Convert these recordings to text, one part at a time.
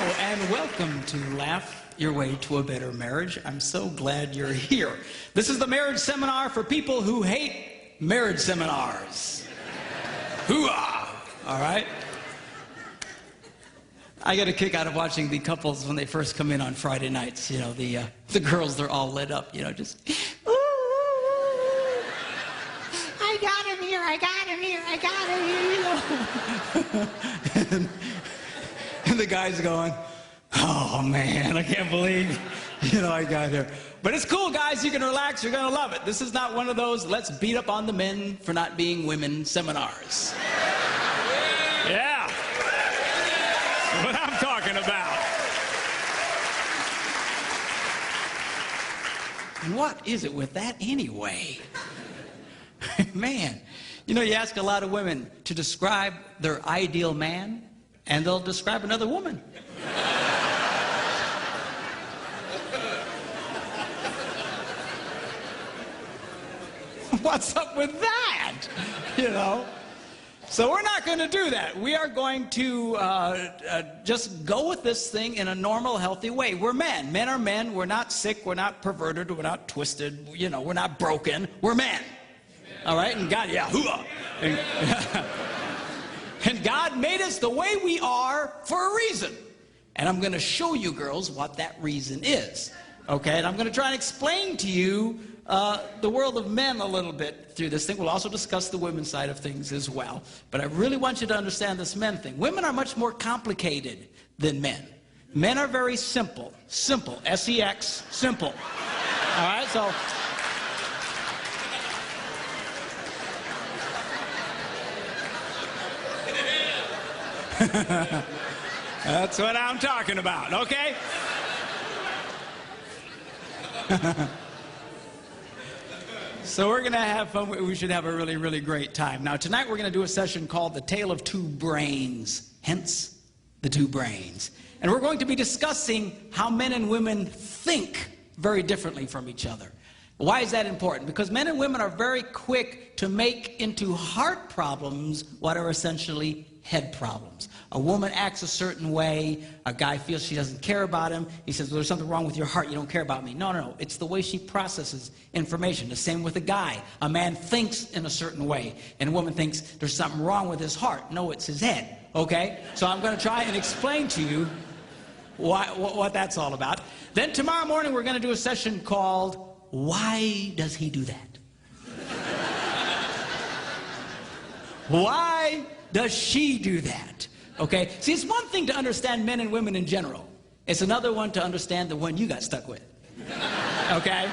and welcome to Laugh Your Way to a Better Marriage. I'm so glad you're here. This is the marriage seminar for people who hate marriage seminars. Hoo-ah! All right? I get a kick out of watching the couples when they first come in on Friday nights. You know, the girls, they're all lit up, you know, just, ooh, I got him here, I got him here, I got him here, you know. And the guy's going, oh man, I can't believe, you know, I got here. But it's cool, guys. You can relax. You're going to love it. This is not one of those let's beat up on the men for not being women seminars. Yeah. That's what I'm talking about. And what is it with that anyway? Man, you know, you ask a lot of women to describe their ideal man, and they'll describe another woman. What's up with that? You know? So we're not going to do that. We are going to just go with this thing in a normal, healthy way. We're men. Men are men. We're not sick. We're not perverted. We're not twisted. You know, we're not broken. We're men. All right? And God, yeah, hoo-ah. And God made us the way we are for a reason. And I'm going to show you girls what that reason is. Okay? And I'm going to try and explain to you the world of men a little bit through this thing. We'll also discuss the women's side of things as well. But I really want you to understand this men thing. Women are much more complicated than men. Men are very simple. Simple. S-E-X. Simple. All right? So... That's what I'm talking about, okay? So we're going to have fun. We should have a really, really great time. Now, tonight we're going to do a session called The Tale of Two Brains, hence the two brains. And we're going to be discussing how men and women think very differently from each other. Why is that important? Because men and women are very quick to make into heart problems what are essentially head problems. A woman acts a certain way. A guy feels she doesn't care about him. He says, well, there's something wrong with your heart. You don't care about me. No, no, no. It's the way she processes information. The same with a guy. A man thinks in a certain way, and a woman thinks there's something wrong with his heart. No, it's his head. Okay? So I'm going to try and explain to you what that's all about. Then tomorrow morning, we're going to do a session called Why Does He Do That? Why does she do that? Okay? See, it's one thing to understand men and women in general. It's another one to understand the one you got stuck with. Okay?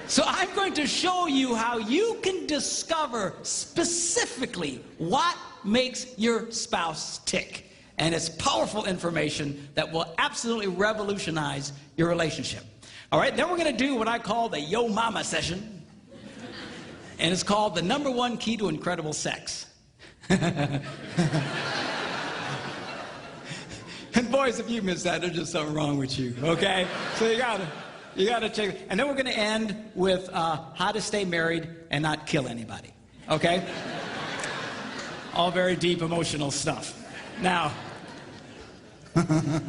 So I'm going to show you how you can discover specifically what makes your spouse tick. And it's powerful information that will absolutely revolutionize your relationship. All right? Then we're going to do what I call the Yo Mama session. And it's called the #1 key to incredible sex. And boys, if you miss that, there's just something wrong with you, okay? So you gotta check it. And then we're gonna end with how to stay married and not kill anybody, okay? All very deep emotional stuff. Now, now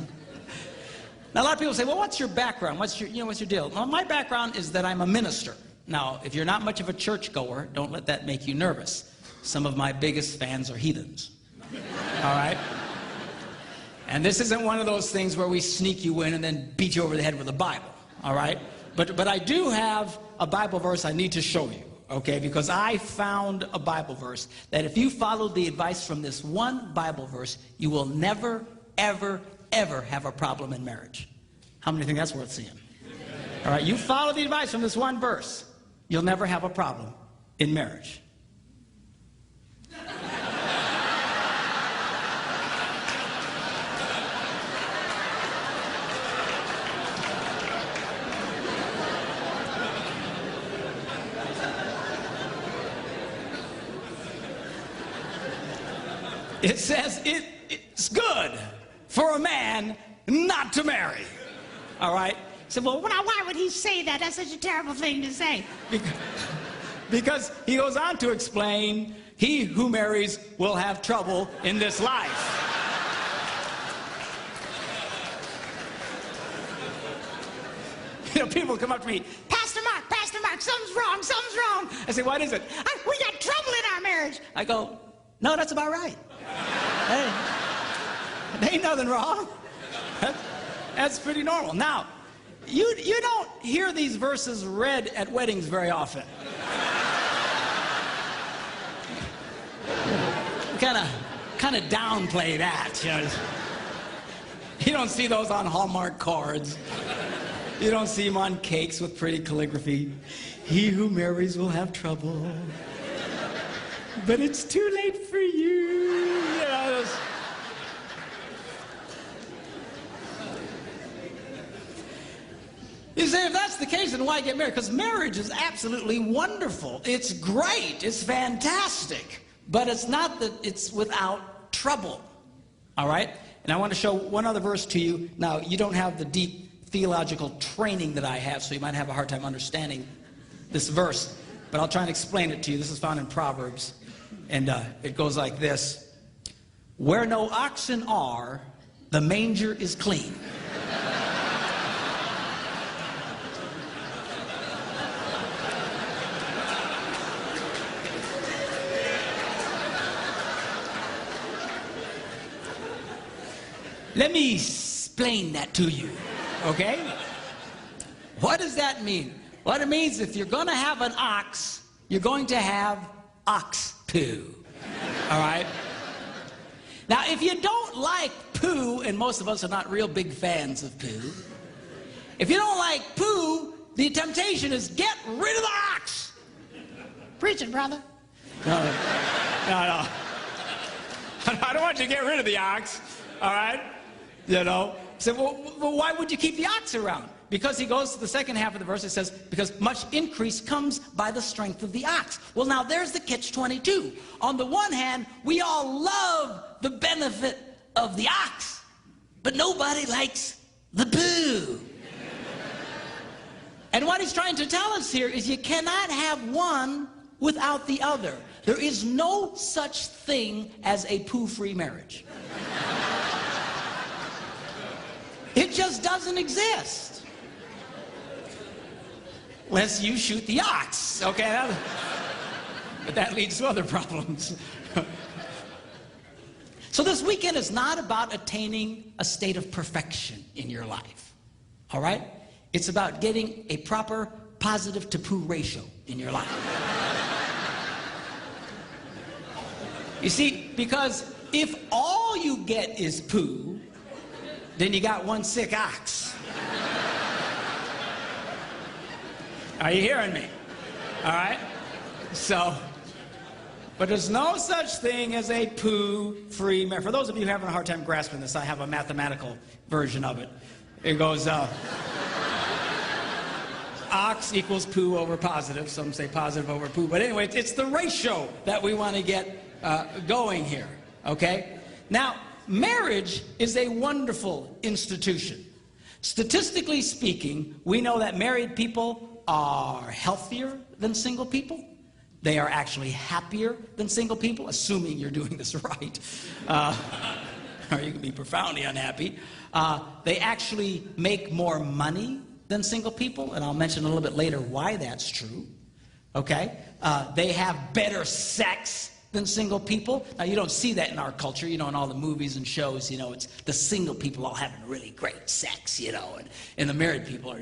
a lot of people say, well, what's your background? What's your deal? Well, my background is that I'm a minister. Now, if you're not much of a churchgoer, don't let that make you nervous. Some of my biggest fans are heathens. All right? And this isn't one of those things where we sneak you in and then beat you over the head with a Bible. All right? But I do have a Bible verse I need to show you, okay? Because I found a Bible verse that if you follow the advice from this one Bible verse, you will never, ever, ever have a problem in marriage. How many think that's worth seeing? All right? You follow the advice from this one verse, you'll never have a problem in marriage. It says it's good for a man not to marry. All right? So, well, why would he say that? That's such a terrible thing to say. Because he goes on to explain, he who marries will have trouble in this life. people come up to me, Pastor Mark, something's wrong. I say, what is it? We got trouble in our marriage. I go, no, that's about right. Hey, there ain't nothing wrong. That's pretty normal. Now, you don't hear these verses read at weddings very often. Kind of downplay that. You know? You don't see those on Hallmark cards. You don't see them on cakes with pretty calligraphy. He who marries will have trouble, but it's too late for you. You know, you say, if that's the case, then why get married? Because marriage is absolutely wonderful. It's great. It's fantastic. But it's not that it's without trouble. All right? And I want to show one other verse to you. Now, you don't have the deep theological training that I have, so you might have a hard time understanding this verse. But I'll try and explain it to you. This is found in Proverbs. And it goes like this. Where no oxen are, the manger is clean. Let me explain that to you, okay? What does that mean? What it means, if you're going to have an ox, you're going to have ox poo, all right? Now, if you don't like poo, and most of us are not real big fans of poo, if you don't like poo, the temptation is get rid of the ox. Preach it, brother. No. I don't want you to get rid of the ox, all right? You know, so well, why would you keep the ox around? Because he goes to the second half of the verse, it says, because much increase comes by the strength of the ox. Well, now there's the catch-22. On the one hand, we all love the benefit of the ox, but nobody likes the poo. And what he's trying to tell us here is you cannot have one without the other. There is no such thing as a poo-free marriage. It just doesn't exist. Unless you shoot the ox, okay? But that leads to other problems. So this weekend is not about attaining a state of perfection in your life, all right? It's about getting a proper positive to poo ratio in your life. You see, because if all you get is poo, then you got one sick ox. Are you hearing me? All right? So, but there's no such thing as a poo-free marriage. For those of you having a hard time grasping this, I have a mathematical version of it. It goes, ox equals poo over positive. Some say positive over poo. But anyway, it's the ratio that we want to get going here, okay? Now, marriage is a wonderful institution. Statistically speaking, we know that married people are healthier than single people. They are actually happier than single people, assuming you're doing this right. Or you can be profoundly unhappy. They actually make more money than single people, and I'll mention a little bit later why that's true. Okay? They have better sex than single people. Now, you don't see that in our culture, you know, in all the movies and shows, you know, it's the single people all having really great sex, you know, and the married people are,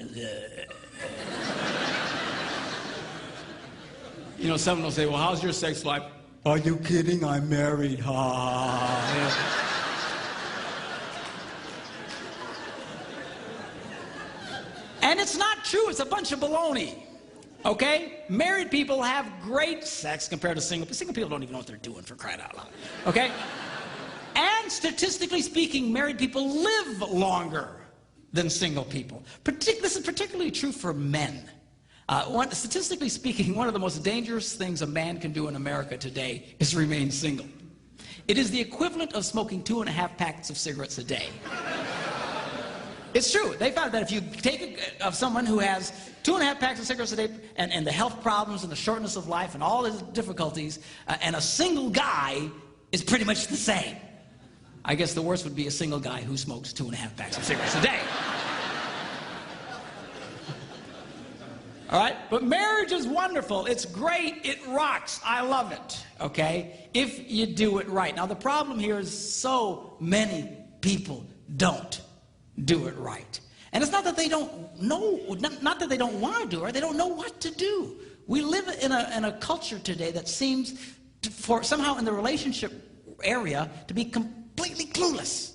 You know, someone will say, well, how's your sex life? Are you kidding? I'm married. Ha. And it's not true. It's a bunch of baloney. Okay? Married people have great sex compared to single people. Single people don't even know what they're doing, for crying out loud. Okay? And statistically speaking, married people live longer than single people. This is particularly true for men. Statistically speaking, one of the most dangerous things a man can do in America today is remain single. It is the equivalent of smoking 2.5 packs of cigarettes a day. It's true. They found that if you take someone who has 2.5 packs of cigarettes a day and the health problems and the shortness of life and all his difficulties, and a single guy is pretty much the same. I guess the worst would be a single guy who smokes 2.5 packs of cigarettes a day. All right? But marriage is wonderful. It's great. It rocks. I love it. Okay? If you do it right. Now, the problem here is so many people don't do it right. And it's not that they don't know, not that they don't want to do it right. They don't know what to do. We live in a culture today that seems for somehow in the relationship area to be completely clueless.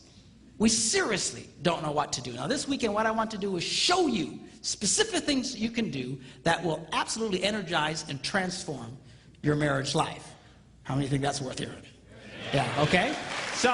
We seriously don't know what to do. Now, this weekend, what I want to do is show you specific things you can do that will absolutely energize and transform your marriage life. How many think that's worth hearing? Yeah, okay? So,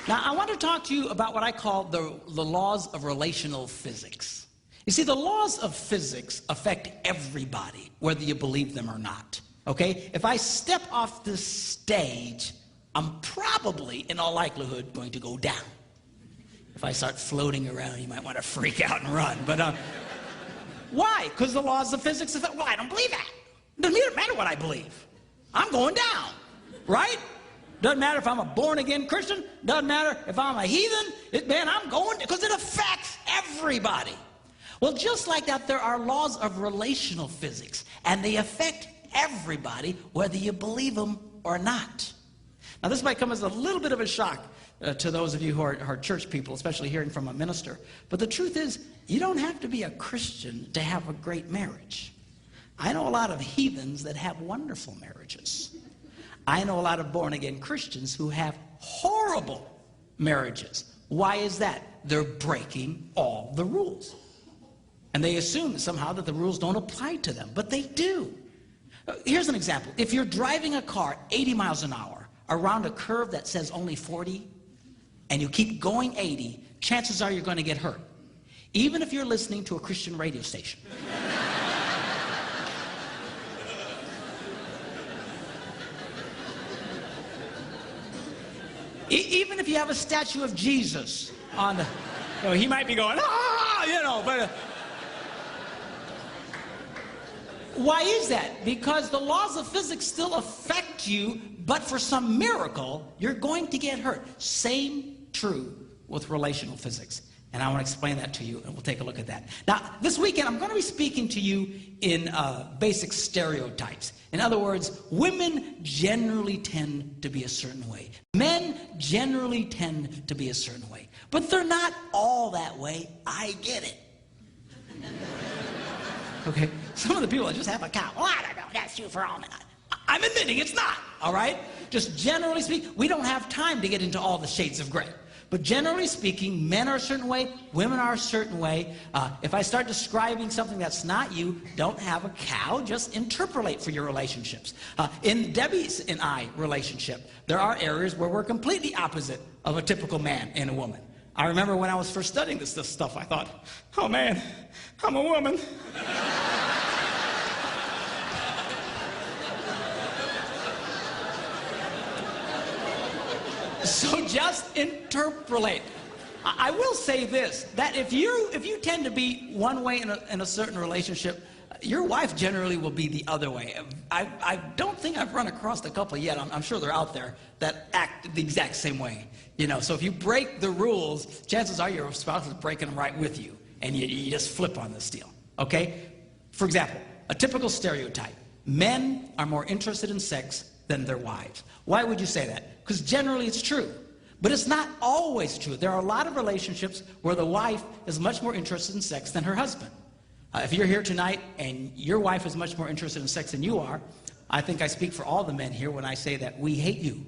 now I want to talk to you about what I call the laws of relational physics. You see, the laws of physics affect everybody, whether you believe them or not. Okay? If I step off this stage, I'm probably, in all likelihood, going to go down. If I start floating around, you might want to freak out and run. But why? Because the laws of physics affect. Well, I don't believe that. It doesn't matter what I believe. I'm going down. Right? Doesn't matter if I'm a born-again Christian. Doesn't matter if I'm a heathen. Man, I'm going, because it affects everybody. Well, just like that, there are laws of relational physics, and they affect everybody, whether you believe them or not. Now, this might come as a little bit of a shock to those of you who are church people, especially hearing from a minister. But the truth is, you don't have to be a Christian to have a great marriage. I know a lot of heathens that have wonderful marriages. I know a lot of born-again Christians who have horrible marriages. Why is that? They're breaking all the rules. And they assume somehow that the rules don't apply to them, but they do. Here's an example. If you're driving a car 80 miles an hour around a curve that says only 40, and you keep going 80, chances are you're going to get hurt, even if you're listening to a Christian radio station. Even if you have a statue of Jesus on the, he might be going, but why is that? Because the laws of physics still affect you, but for some miracle, you're going to get hurt. Same true with relational physics. And I want to explain that to you, and we'll take a look at that. Now, this weekend, I'm going to be speaking to you in basic stereotypes. In other words, women generally tend to be a certain way. Men generally tend to be a certain way. But they're not all that way. I get it. Okay? Some of the people that just have a cow. Well, I don't know. That's you for all men. I'm admitting it's not. All right? Just generally speaking, we don't have time to get into all the shades of gray. But generally speaking, men are a certain way, women are a certain way. If I start describing something that's not you, don't have a cow, just interpolate for your relationships. In Debbie's and I relationship, there are areas where we're completely opposite of a typical man and a woman. I remember when I was first studying this stuff, I thought, oh man, I'm a woman. So just interpolate. I will say this, that if you tend to be one way in a certain relationship, your wife generally will be the other way. I don't think I've run across a couple yet. I'm sure they're out there that act the exact same way. So if you break the rules, chances are your spouse is breaking them right with you, and you just flip on this deal. Okay? For example, a typical stereotype: men are more interested in sex than their wives. Why would you say that? Because generally it's true. But it's not always true. There are a lot of relationships where the wife is much more interested in sex than her husband. If you're here tonight and your wife is much more interested in sex than you are, I think I speak for all the men here when I say that we hate you.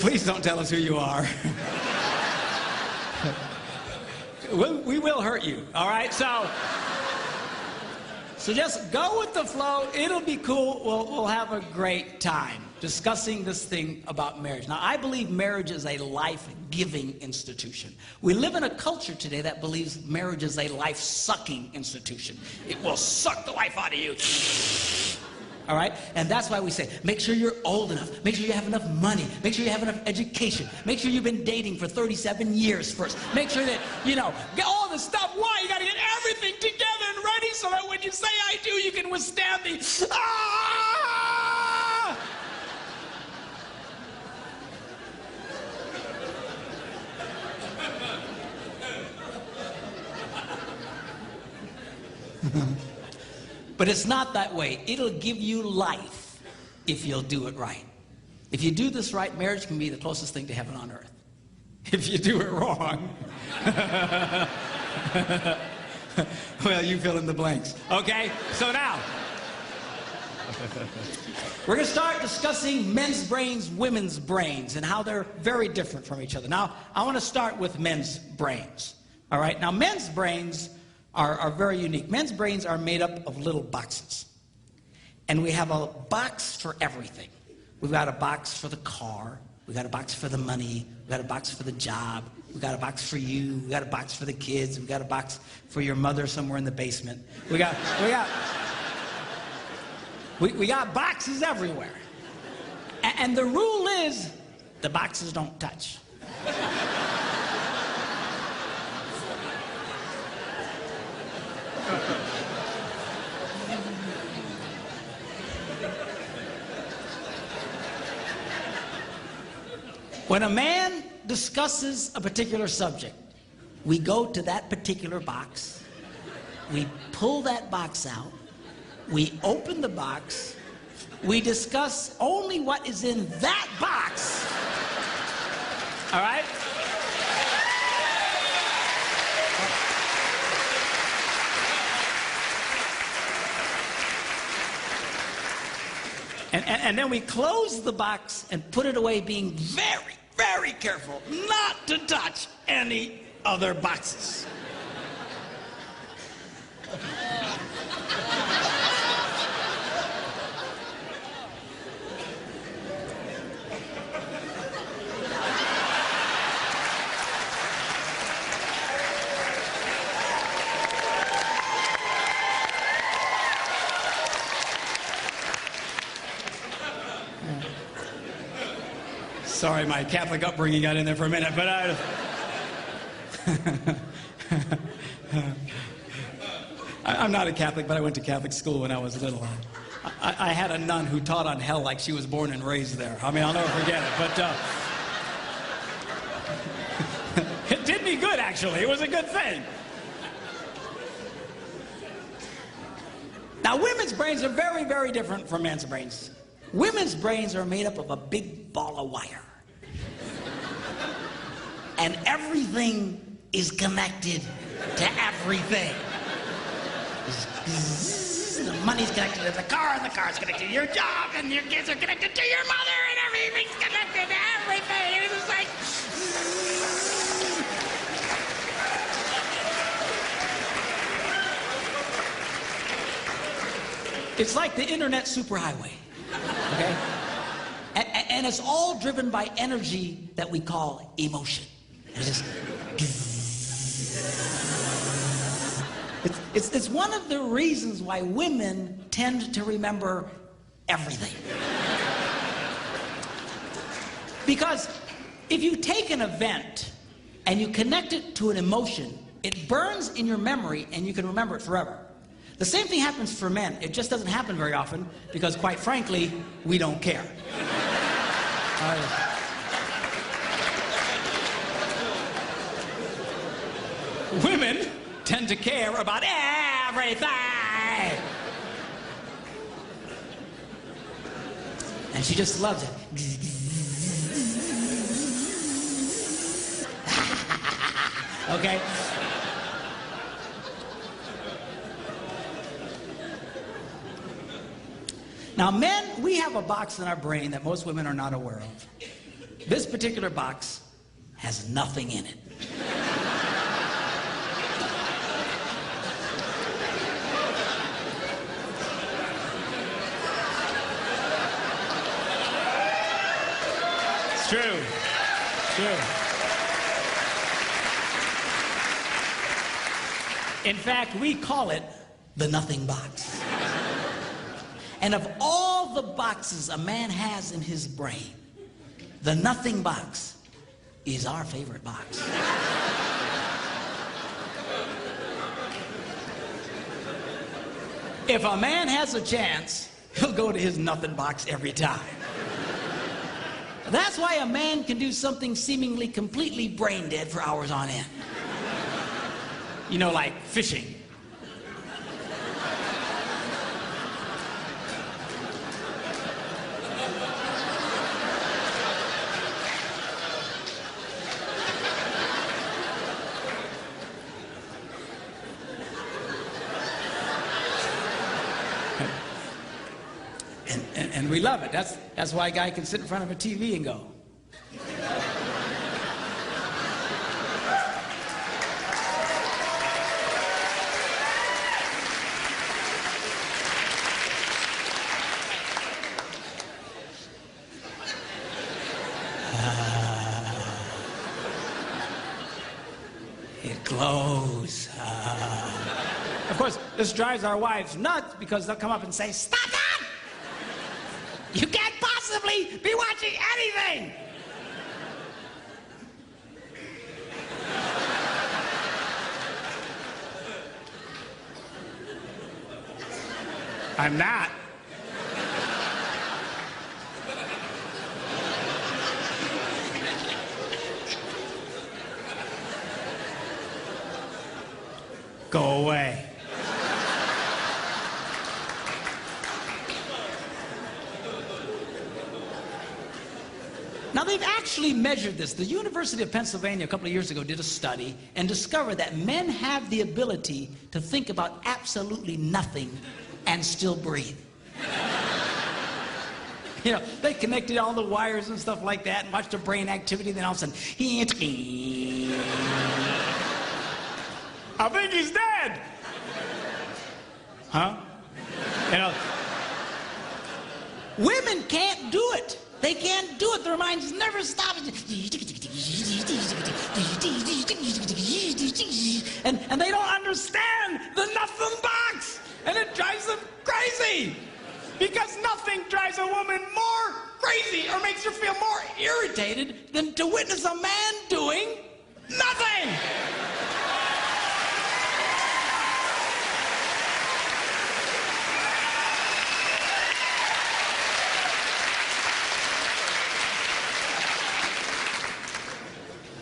Please don't tell us who you are. We will hurt you, all right? So just go with the flow. It'll be cool. We'll have a great time discussing this thing about marriage. Now, I believe marriage is a life-giving institution. We live in a culture today that believes marriage is a life-sucking institution. It will suck the life out of you. All right? And that's why we say, make sure you're old enough. Make sure you have enough money. Make sure you have enough education. Make sure you've been dating for 37 years first. Make sure that, you know, get all the stuff. Why? You got to get everything together and ready so that when you say I do, you can withstand the, ah! But it's not that way. It'll give you life if you'll do it right. If you do this right, marriage can be the closest thing to heaven on earth. If you do it wrong, well, you fill in the blanks. Okay? So now, we're going to start discussing men's brains, women's brains, and how they're very different from each other. Now, I want to start with men's brains. All right? Now, men's brains are very unique. Men's brains are made up of little boxes. And we have a box for everything. We've got a box for the car. We've got a box for the money. We've got a box for the job. We've got a box for you. We've got a box for the kids. We've got a box for your mother somewhere in the basement. We got boxes everywhere. And the rule is the boxes don't touch. When a man discusses a particular subject, we go to that particular box, we pull that box out, we open the box, we discuss only what is in that box. All right? And then we close the box and put it away, being very, very careful not to touch any other boxes. Sorry, my Catholic upbringing got in there for a minute, but I'm not a Catholic, but I went to Catholic school when I was little. I had a nun who taught on hell like she was born and raised there. I mean, I'll never forget it, but it did me good, actually. It was a good thing. Now, women's brains are very, very different from men's brains. Women's brains are made up of a big ball of wire. And everything is connected to everything. The money's connected to the car, and the car's connected to your job, and your kids are connected to your mother, and everything's connected to everything. It's just like... It's like the internet superhighway. Okay? And it's all driven by energy that we call emotion. It's one of the reasons why women tend to remember everything. Because if you take an event and you connect it to an emotion, it burns in your memory and you can remember it forever. The same thing happens for men. It just doesn't happen very often because, quite frankly, we don't care. Women tend to care about everything. And she just loves it. Okay? Now, men, we have a box in our brain that most women are not aware of. This particular box has nothing in it. It's true. It's true. In fact, we call it the nothing box. And of all the boxes a man has in his brain, the nothing box is our favorite box. If a man has a chance, he'll go to his nothing box every time. That's why a man can do something seemingly completely brain dead for hours on end. You know, like fishing. And we love it. That's why a guy can sit in front of a TV and go. It glows. Of course, this drives our wives nuts because they'll come up and say, "Stop that! You can't possibly be watching anything!" I'm not. Go away. Now, they've actually measured this. The University of Pennsylvania a couple of years ago did a study and discovered that men have the ability to think about absolutely nothing and still breathe. You know, they connected all the wires and stuff like that and watched their brain activity, then all of a sudden, I think he's dead. Huh? You know, women can't do it. They can't do it. Their minds never stop. And they don't understand the nothing box. And it drives them crazy. Because nothing drives a woman more crazy or makes her feel more irritated than to witness a man doing nothing.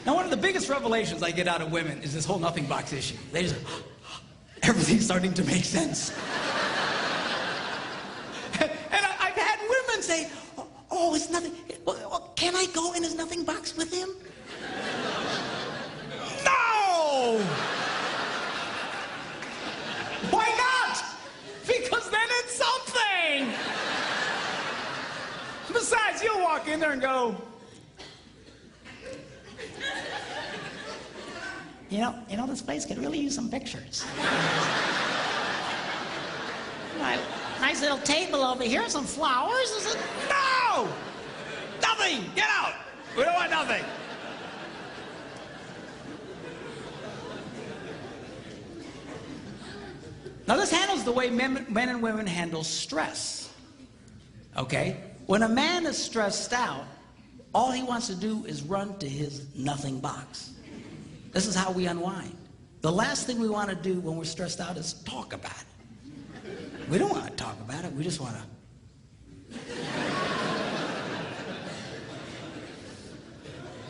Now, one of the biggest revelations I get out of women is this whole nothing box issue. They just, everything's starting to make sense. And I've had women say, oh, it's nothing. Well, can I go in his nothing box with him? No! Why not? Because then it's something. Besides, you'll walk in there and go, You know, this place could really use some pictures. Nice little table over here, some flowers. Is it? No! Nothing! Get out! We don't want nothing. Now, this handles the way men and women handle stress. Okay? When a man is stressed out, all he wants to do is run to his nothing box. This is how we unwind. The last thing we want to do when we're stressed out is talk about it. We don't want to talk about it. We just want to.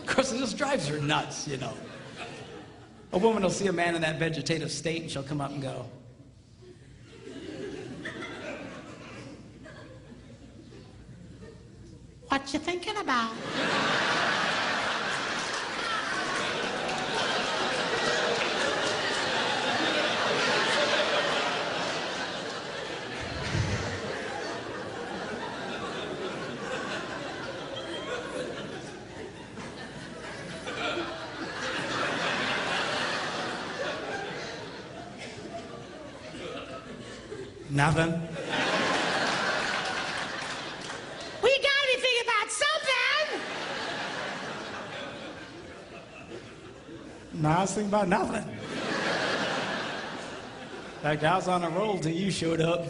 Of course, it just drives her nuts, you know. A woman will see a man in that vegetative state and she'll come up and go, "What you thinking about?" Nothing. We gotta be thinking about something. No, I was thinking about nothing. In fact, I was on a roll till you showed up.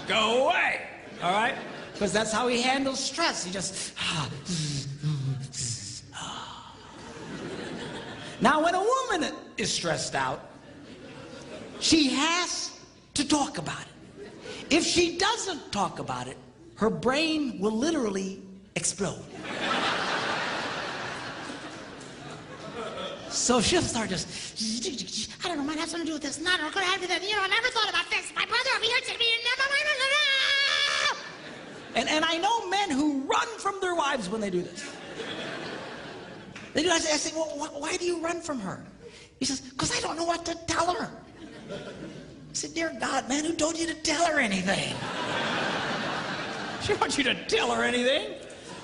go away, all right? Because that's how he handles stress. He just, Now, when a woman is stressed out, she has to talk about it. If she doesn't talk about it, her brain will literally explode. So she'll start just, I don't know, might have something to do with this. Not going to have to do that. You know, I never thought about this. My brother over here said to me, and I know men who run from their wives when they do this. They do. I say, well, why do you run from her? He says, because I don't know what to tell her. I said, dear God, man, who told you to tell her anything? She wants you to tell her anything.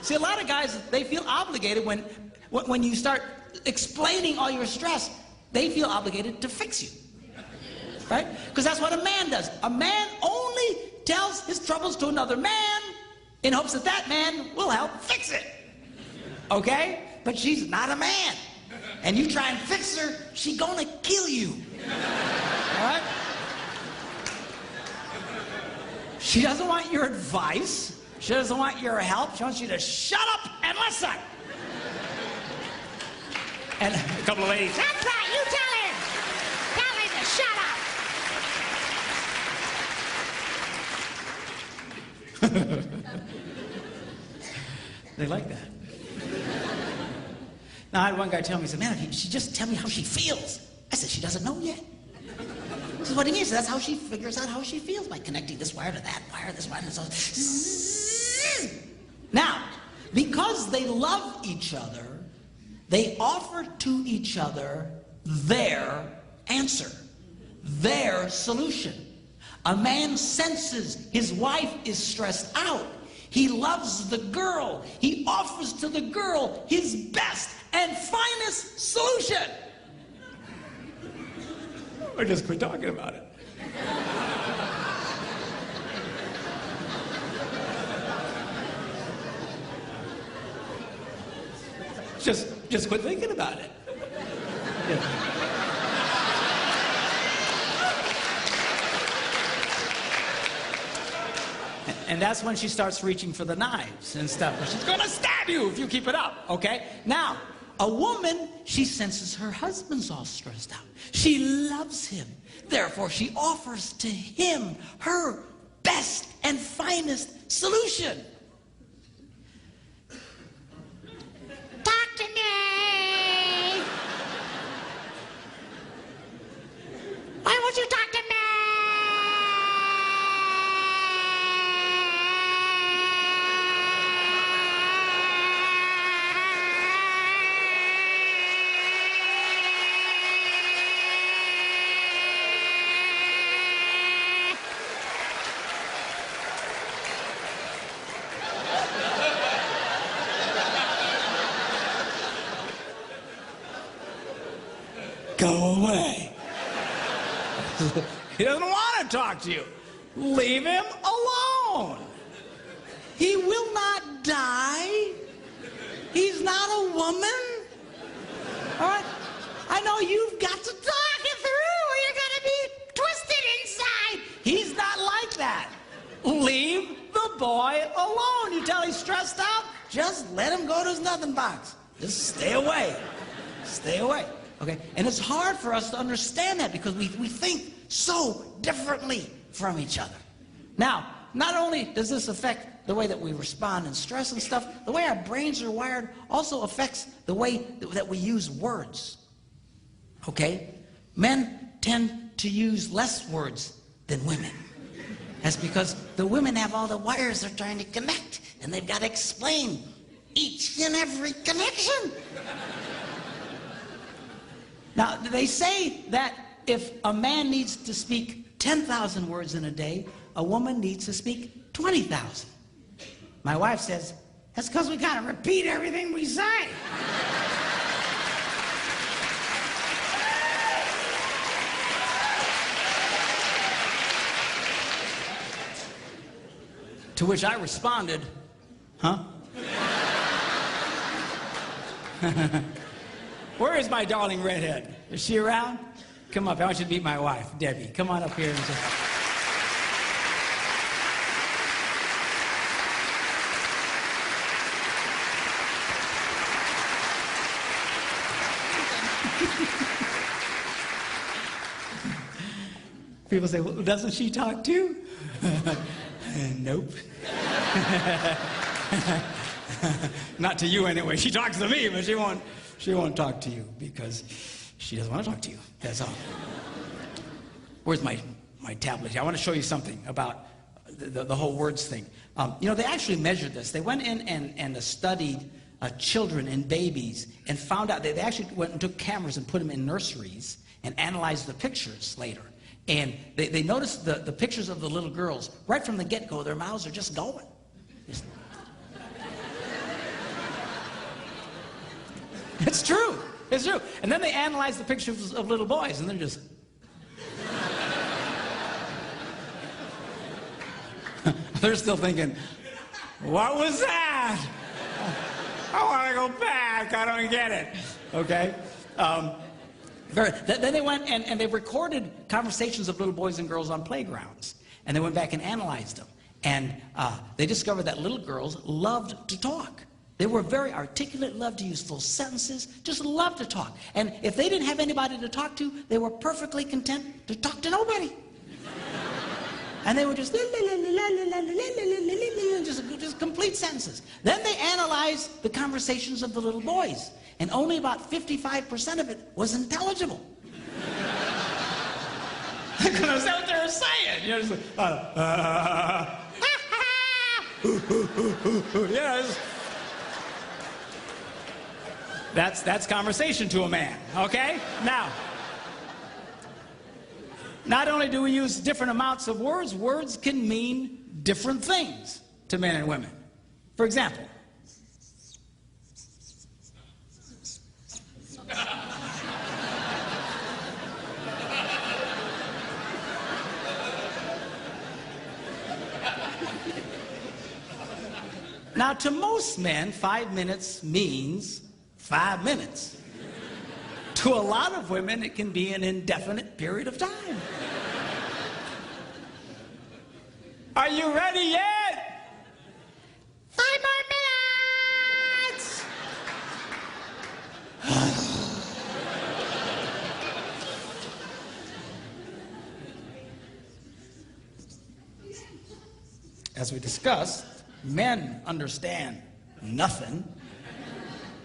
See, a lot of guys, they feel obligated when you start explaining all your stress, they feel obligated to fix you. Right? Because that's what a man does. A man only tells his troubles to another man in hopes that that man will help fix it. Okay? But she's not a man. And you try and fix her, she's gonna kill you. All right? She doesn't want your advice. She doesn't want your help. She wants you to shut up and listen. And a couple of ladies, that's right, you tell him. Tell him to shut up. They like that. Now, I had one guy tell me, he said, man, if she just tell me how she feels. I said, she doesn't know yet. This is what he means. So that's how she figures out how she feels, by connecting this wire to that wire, this wire, and so. Now, because they love each other, they offer to each other their answer, their solution. A man senses his wife is stressed out. He loves the girl. He offers to the girl his best and finest solution. Or just quit talking about it. Just quit thinking about it. Yeah. And that's when she starts reaching for the knives and stuff. She's gonna stab you if you keep it up, okay? Now, a woman, she senses her husband's all stressed out. She loves him. Therefore, she offers to him her best and finest solution. Talk to me. Why won't you talk to me? Go away. He doesn't want to talk to you. Leave him alone. He will not die. He's not a woman. All right? I know you've got to talk it through or you're going to be twisted inside. He's not like that. Leave the boy alone. You tell he's stressed out, just let him go to his nothing box. Just stay away. Stay away. Okay? And it's hard for us to understand that because we think so differently from each other. Now, not only does this affect the way that we respond in stress and stuff, the way our brains are wired also affects the way that we use words. Okay? Men tend to use less words than women. That's because the women have all the wires they're trying to connect, and they've got to explain each and every connection. Now, they say that if a man needs to speak 10,000 words in a day, a woman needs to speak 20,000. My wife says, that's because we gotta repeat everything we say. To which I responded, huh? Where is my darling redhead? Is she around? Come up. I want you to meet my wife, Debbie. Come on up here and just... People say, well, doesn't she talk too? Nope. Not to you anyway. She talks to me, but she won't talk to you because she doesn't want to talk to you. That's all. Where's my tablet here? I want to show you something about the whole words thing. You know, they actually measured this. They went in and studied children and babies and found out they actually went and took cameras and put them in nurseries and analyzed the pictures later. And they noticed the pictures of the little girls. Right from the get-go, their mouths are just going. It's true. It's true. And then they analyzed the pictures of little boys, and they're just... They're still thinking, what was that? I want to go back. I don't get it. Okay? Then they went and they recorded conversations of little boys and girls on playgrounds. And they went back and analyzed them. And they discovered that little girls loved to talk. They were very articulate, loved to use full sentences, just loved to talk. And if they didn't have anybody to talk to, they were perfectly content to talk to nobody. And they were just complete sentences. Then they analyzed the conversations of the little boys, and only about 55% of it was intelligible. I couldn't understand what they were saying. You know, just, that's conversation to a man. Okay, now. Not only do we use different amounts of words, words can mean different things to men and women. For example, now to most men, 5 minutes means 5 minutes. To a lot of women, it can be an indefinite period of time. Are you ready yet? 5 more minutes! As we discussed, men understand nothing.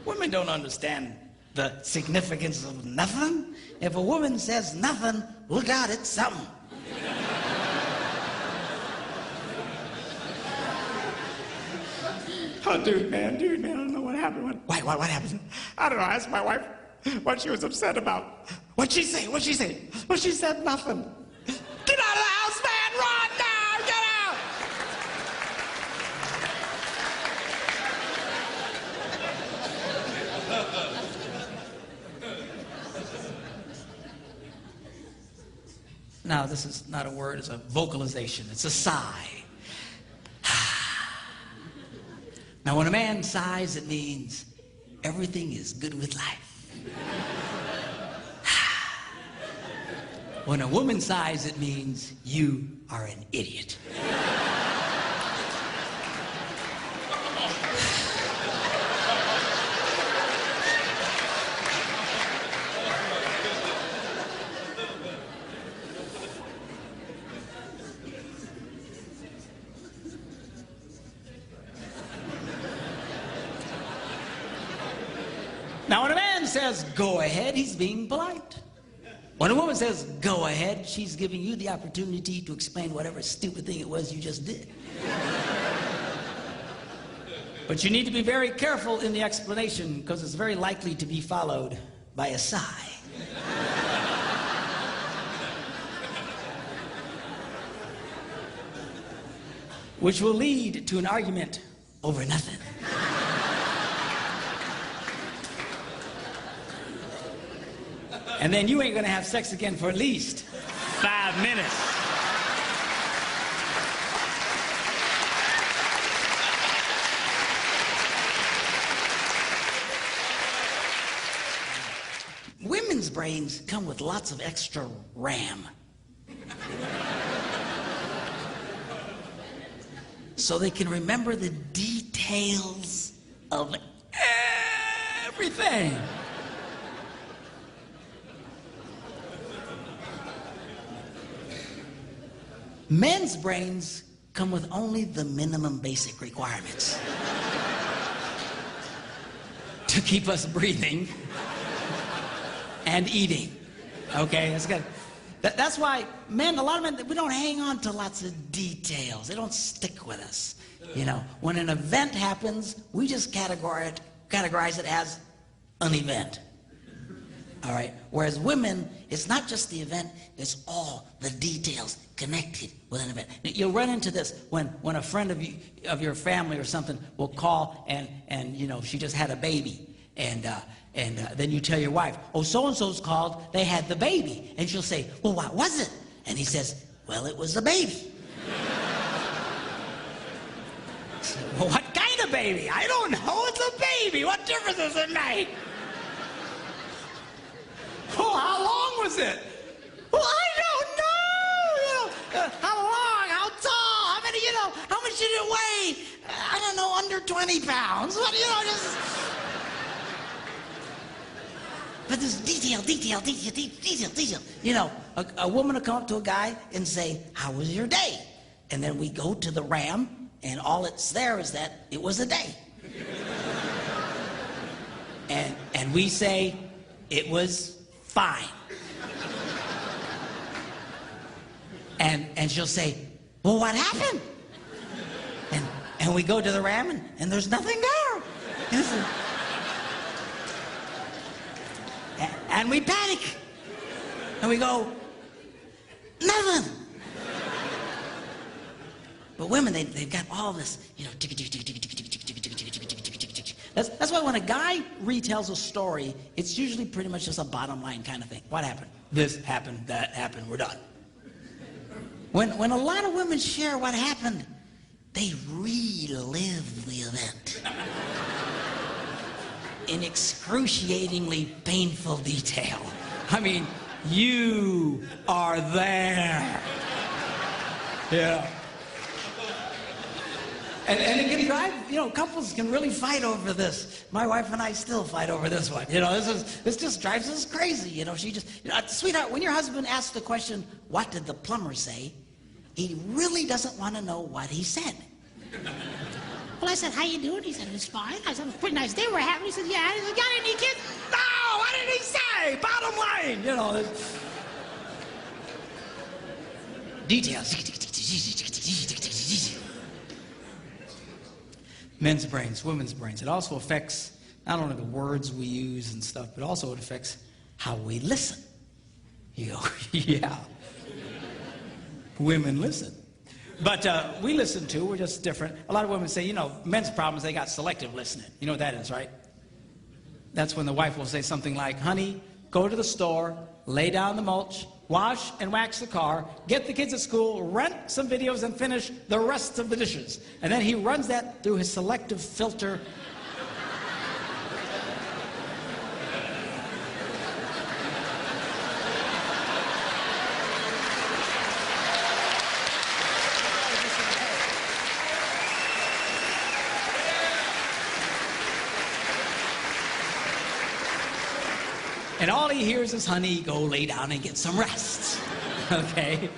Women don't understand the significance of nothing. If a woman says nothing, look out, it's something. Oh, dude, man, I don't know what happened. What happened? I don't know. I asked my wife what she was upset about. What'd she say? Well, she said nothing. Get out of the house, man! Run now! Get out! Now, this is not a word, it's a vocalization. It's a sigh. Now, when a man sighs, it means everything is good with life. When a woman sighs, it means you are an idiot. Now, when a man says, go ahead, he's being polite. When a woman says, go ahead, she's giving you the opportunity to explain whatever stupid thing it was you just did. But you need to be very careful in the explanation because it's very likely to be followed by a sigh. Which will lead to an argument over nothing. And then you ain't gonna have sex again for at least 5 minutes. Women's brains come with lots of extra RAM. So they can remember the details of everything. Men's brains come with only the minimum basic requirements to keep us breathing and eating. Okay, that's good. That's why men, a lot of men, we don't hang on to lots of details. They don't stick with us. You know, when an event happens, we just categorize it as an event. All right. Whereas women, it's not just the event, it's all the details connected with an event. You'll run into this when a friend of your family or something will call and you know, she just had a baby. And then you tell your wife, oh, so-and-so's called, they had the baby. And she'll say, well, what was it? And he says, well, it was a baby. So, well, what kind of baby? I don't know, it's a baby. What difference does it make? Oh, how long was it? Well, I don't know. You know, how long, how tall, how many, you know, how much did it weigh? I don't know, under 20 pounds. What, you know, just... But this detail. You know, a woman will come up to a guy and say, how was your day? And then we go to the RAM, and all it's there is that it was a day. And we say, it was fine. And she'll say, well, what happened? And we go to the RAM, and there's nothing there. And we panic. And we go, nothing. But women, they've got all this, you know, that's why when a guy retells a story, it's usually pretty much just a bottom line kind of thing. What happened? This happened, that happened, we're done. When a lot of women share what happened, they relive the event in excruciatingly painful detail. I mean, you are there. Yeah. And it can drive, you know, couples can really fight over this. My wife and I still fight over this one. You know, this just drives us crazy. You know, she just, you know, sweetheart, when your husband asks the question, what did the plumber say? He really doesn't want to know what he said. Well, I said, how you doing? He said, it's fine. I said, it was a pretty nice day we're having. He said, yeah. He said, got any kids? No, what did he say? Bottom line, you know. Details. Men's brains, women's brains. It also affects not only the words we use and stuff, but also it affects how we listen. You go, yeah. Women listen. But we listen too, we're just different. A lot of women say, you know, men's problems, they got selective listening. You know what that is, right? That's when the wife will say something like, honey, go to the store, lay down the mulch, wash and wax the car, get the kids at school, rent some videos, and finish the rest of the dishes. And then he runs that through his selective filter. And all he hears is, honey, go lay down and get some rest. Okay?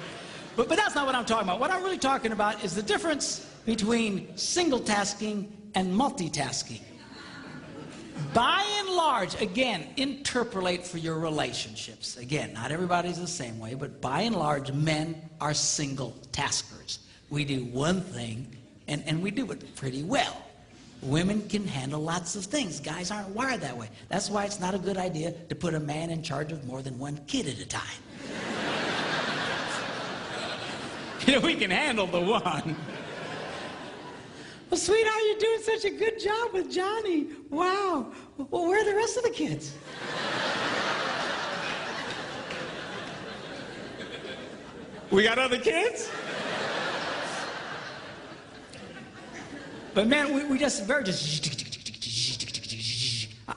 But that's not what I'm talking about. What I'm really talking about is the difference between single tasking and multitasking. By and large, again, interpolate for your relationships. Again, not everybody's the same way, but by and large, men are single taskers. We do one thing, and we do it pretty well. Women can handle lots of things. Guys aren't wired that way. That's why it's not a good idea to put a man in charge of more than one kid at a time. You know, we can handle the one. Well, sweetheart, you're doing such a good job with Johnny. Wow. Well, where are the rest of the kids? We got other kids? But man, we just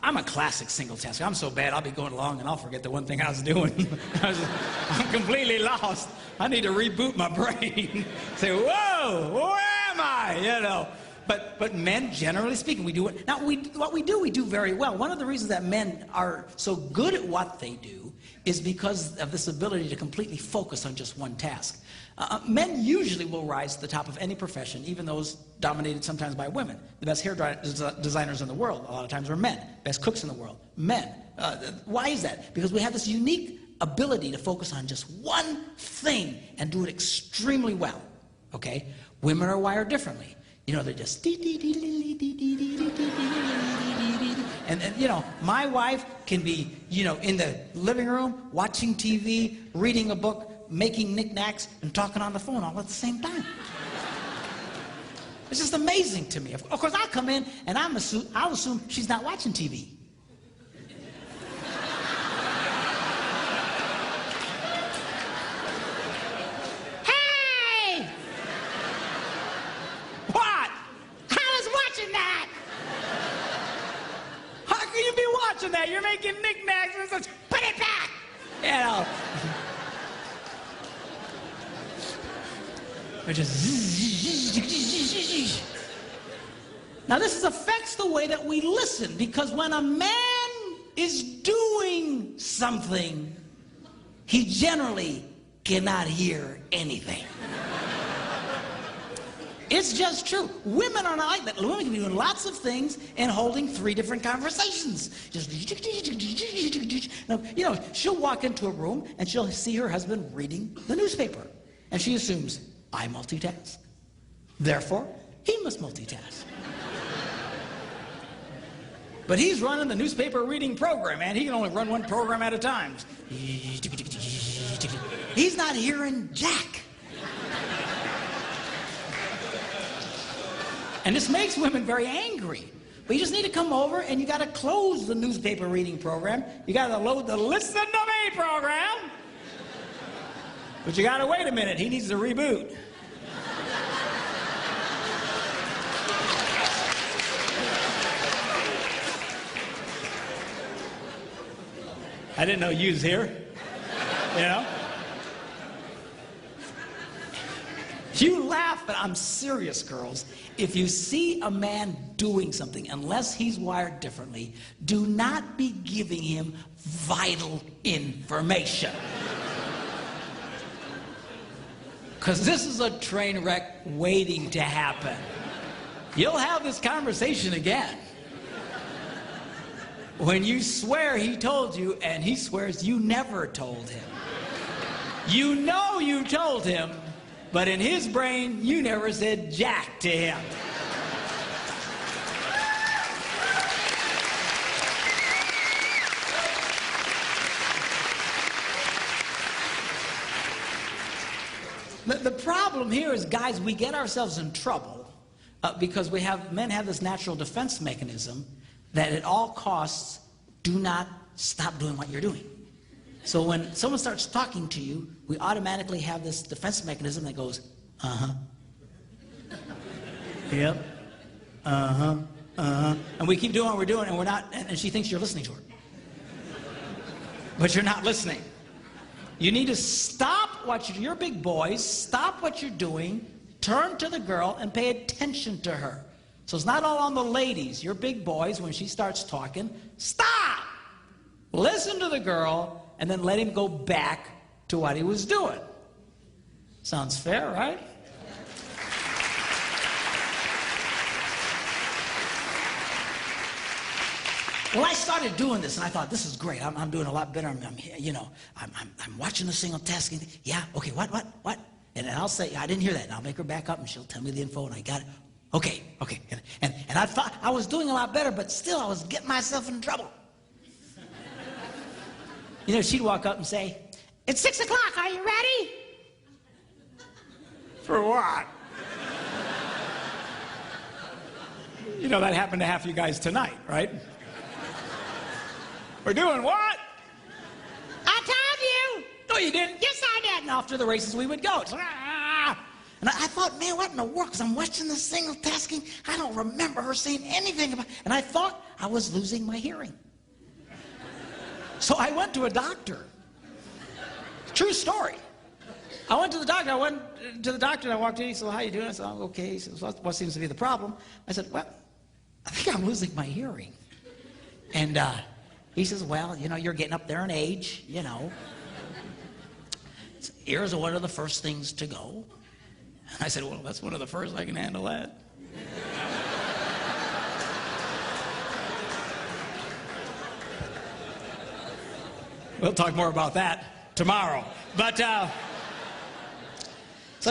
I'm a classic single tasker. I'm so bad, I'll be going along and I'll forget the one thing I was doing. I'm completely lost. I need to reboot my brain. Say, whoa, where am I? You know. But men, generally speaking, we do it. Now, what we do very well. One of the reasons that men are so good at what they do is because of this ability to completely focus on just one task. Men usually will rise to the top of any profession, even those dominated sometimes by women. The best hair designers in the world, a lot of times, are men. Best cooks in the world, men. Why is that? Because we have this unique ability to focus on just one thing and do it extremely well. Okay? Women are wired differently. You know, they're just and you know, my wife can be, you know, in the living room, watching TV, reading a book, making knickknacks, and talking on the phone all at the same time. It's just amazing to me. Of course, I'll come in and I'll assume she's not watching TV. That you're making knickknacks and such. Put it back, you know. Now this affects the way that we listen, because when a man is doing something, he generally cannot hear anything. It's just true. Women are not like that. Women can be doing lots of things and holding 3 different conversations. Just, now, you know, she'll walk into a room and she'll see her husband reading the newspaper. And she assumes, I multitask. Therefore, he must multitask. But he's running the newspaper reading program, and he can only run one program at a time. He's not hearing jack. And this makes women very angry. But you just need to come over and you got to close the newspaper reading program. You got to load the Listen to Me program. But you got to wait a minute. He needs to reboot. I didn't know you was here. You know? You laugh, but I'm serious, girls. If you see a man doing something, unless he's wired differently, do not be giving him vital information. Because this is a train wreck waiting to happen. You'll have this conversation again. When you swear he told you, and he swears you never told him. You know you told him, but in his brain, you never said jack to him. The problem here is, guys, we get ourselves in trouble because men have this natural defense mechanism that at all costs, do not stop doing what you're doing. So when someone starts talking to you, we automatically have this defense mechanism that goes, uh-huh. Yep. Uh-huh. Uh-huh. And we keep doing what we're doing, and we're not, and she thinks you're listening to her. But you're not listening. You need to stop you're big boys, stop what you're doing, turn to the girl, and pay attention to her. So it's not all on the ladies. You're big boys, when she starts talking, stop! Listen to the girl, and then let him go back to what he was doing. Sounds fair, right? Well, I started doing this, and I thought, this is great. I'm doing a lot better. I'm watching the single tasking thing. Yeah, okay, what? And then I'll say, I didn't hear that. And I'll make her back up, and she'll tell me the info, and I got it. Okay. And I thought I was doing a lot better, but still I was getting myself in trouble. You know, she'd walk up and say, it's 6 o'clock, are you ready? For what? You know, that happened to half you guys tonight, right? We're doing what? I told you. No, you didn't. Yes, I did. And off to the races we would go. And I thought, man, what in the world? Because I'm watching this single tasking. I don't remember her saying anything about it. And I thought I was losing my hearing. So I went to a doctor. True story. I went to the doctor. I went to the doctor and I walked in. He said, well, how you doing? I said, I'm okay. He said, well, what seems to be the problem? I said, well, I think I'm losing my hearing. And he says, well, you know, you're getting up there in age, you know. Ears are one of the first things to go. I said, well, that's one of the first. I can handle that. We'll talk more about that tomorrow. But, so I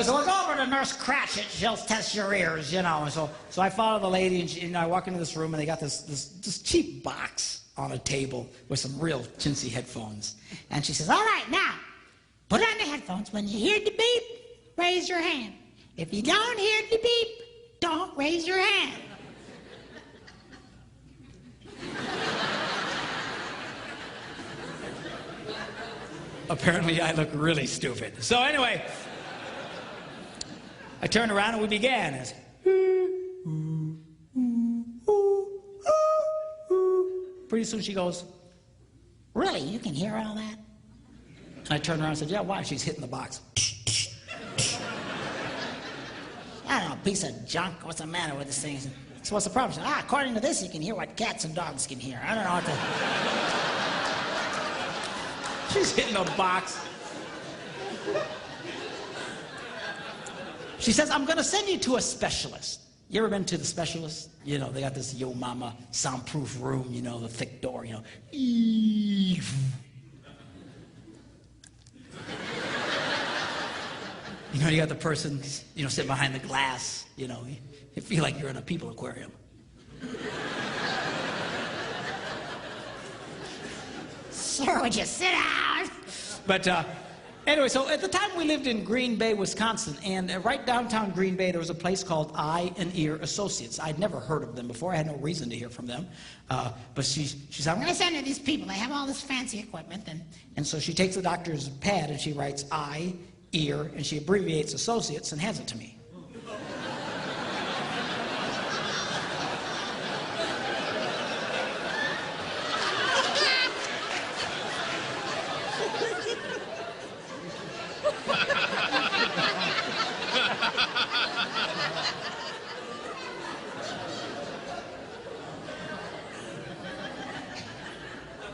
said, well, go over to Nurse Cratchit. She'll test your ears, you know. And so I follow the lady, and you know, I walk into this room, and they got this cheap box on a table with some real chintzy headphones. And she says, all right, now, put on the headphones. When you hear the beep, raise your hand. If you don't hear the beep, don't raise your hand. Apparently, I look really stupid. So anyway, I turned around and we began. As pretty soon she goes, really, you can hear all that? And I turned around and said, yeah, why? She's hitting the box. I don't know, piece of junk. What's the matter with this thing? So what's the problem? She said, according to this, you can hear what cats and dogs can hear. I don't know what to... She's hitting the box. She says, I'm going to send you to a specialist. You ever been to the specialist? You know, they got this Yo Mama soundproof room, you know, the thick door, you know. You know, you got the person, you know, sitting behind the glass, you know. You feel like you're in a people aquarium. Sir, would you sit down? But anyway, so at the time we lived in Green Bay, Wisconsin, and right downtown Green Bay there was a place called Eye and Ear Associates. I'd never heard of them before. I had no reason to hear from them. But she said, I'm going to send you these people. They have all this fancy equipment. And so she takes the doctor's pad and she writes Eye, Ear, and she abbreviates Associates and hands it to me.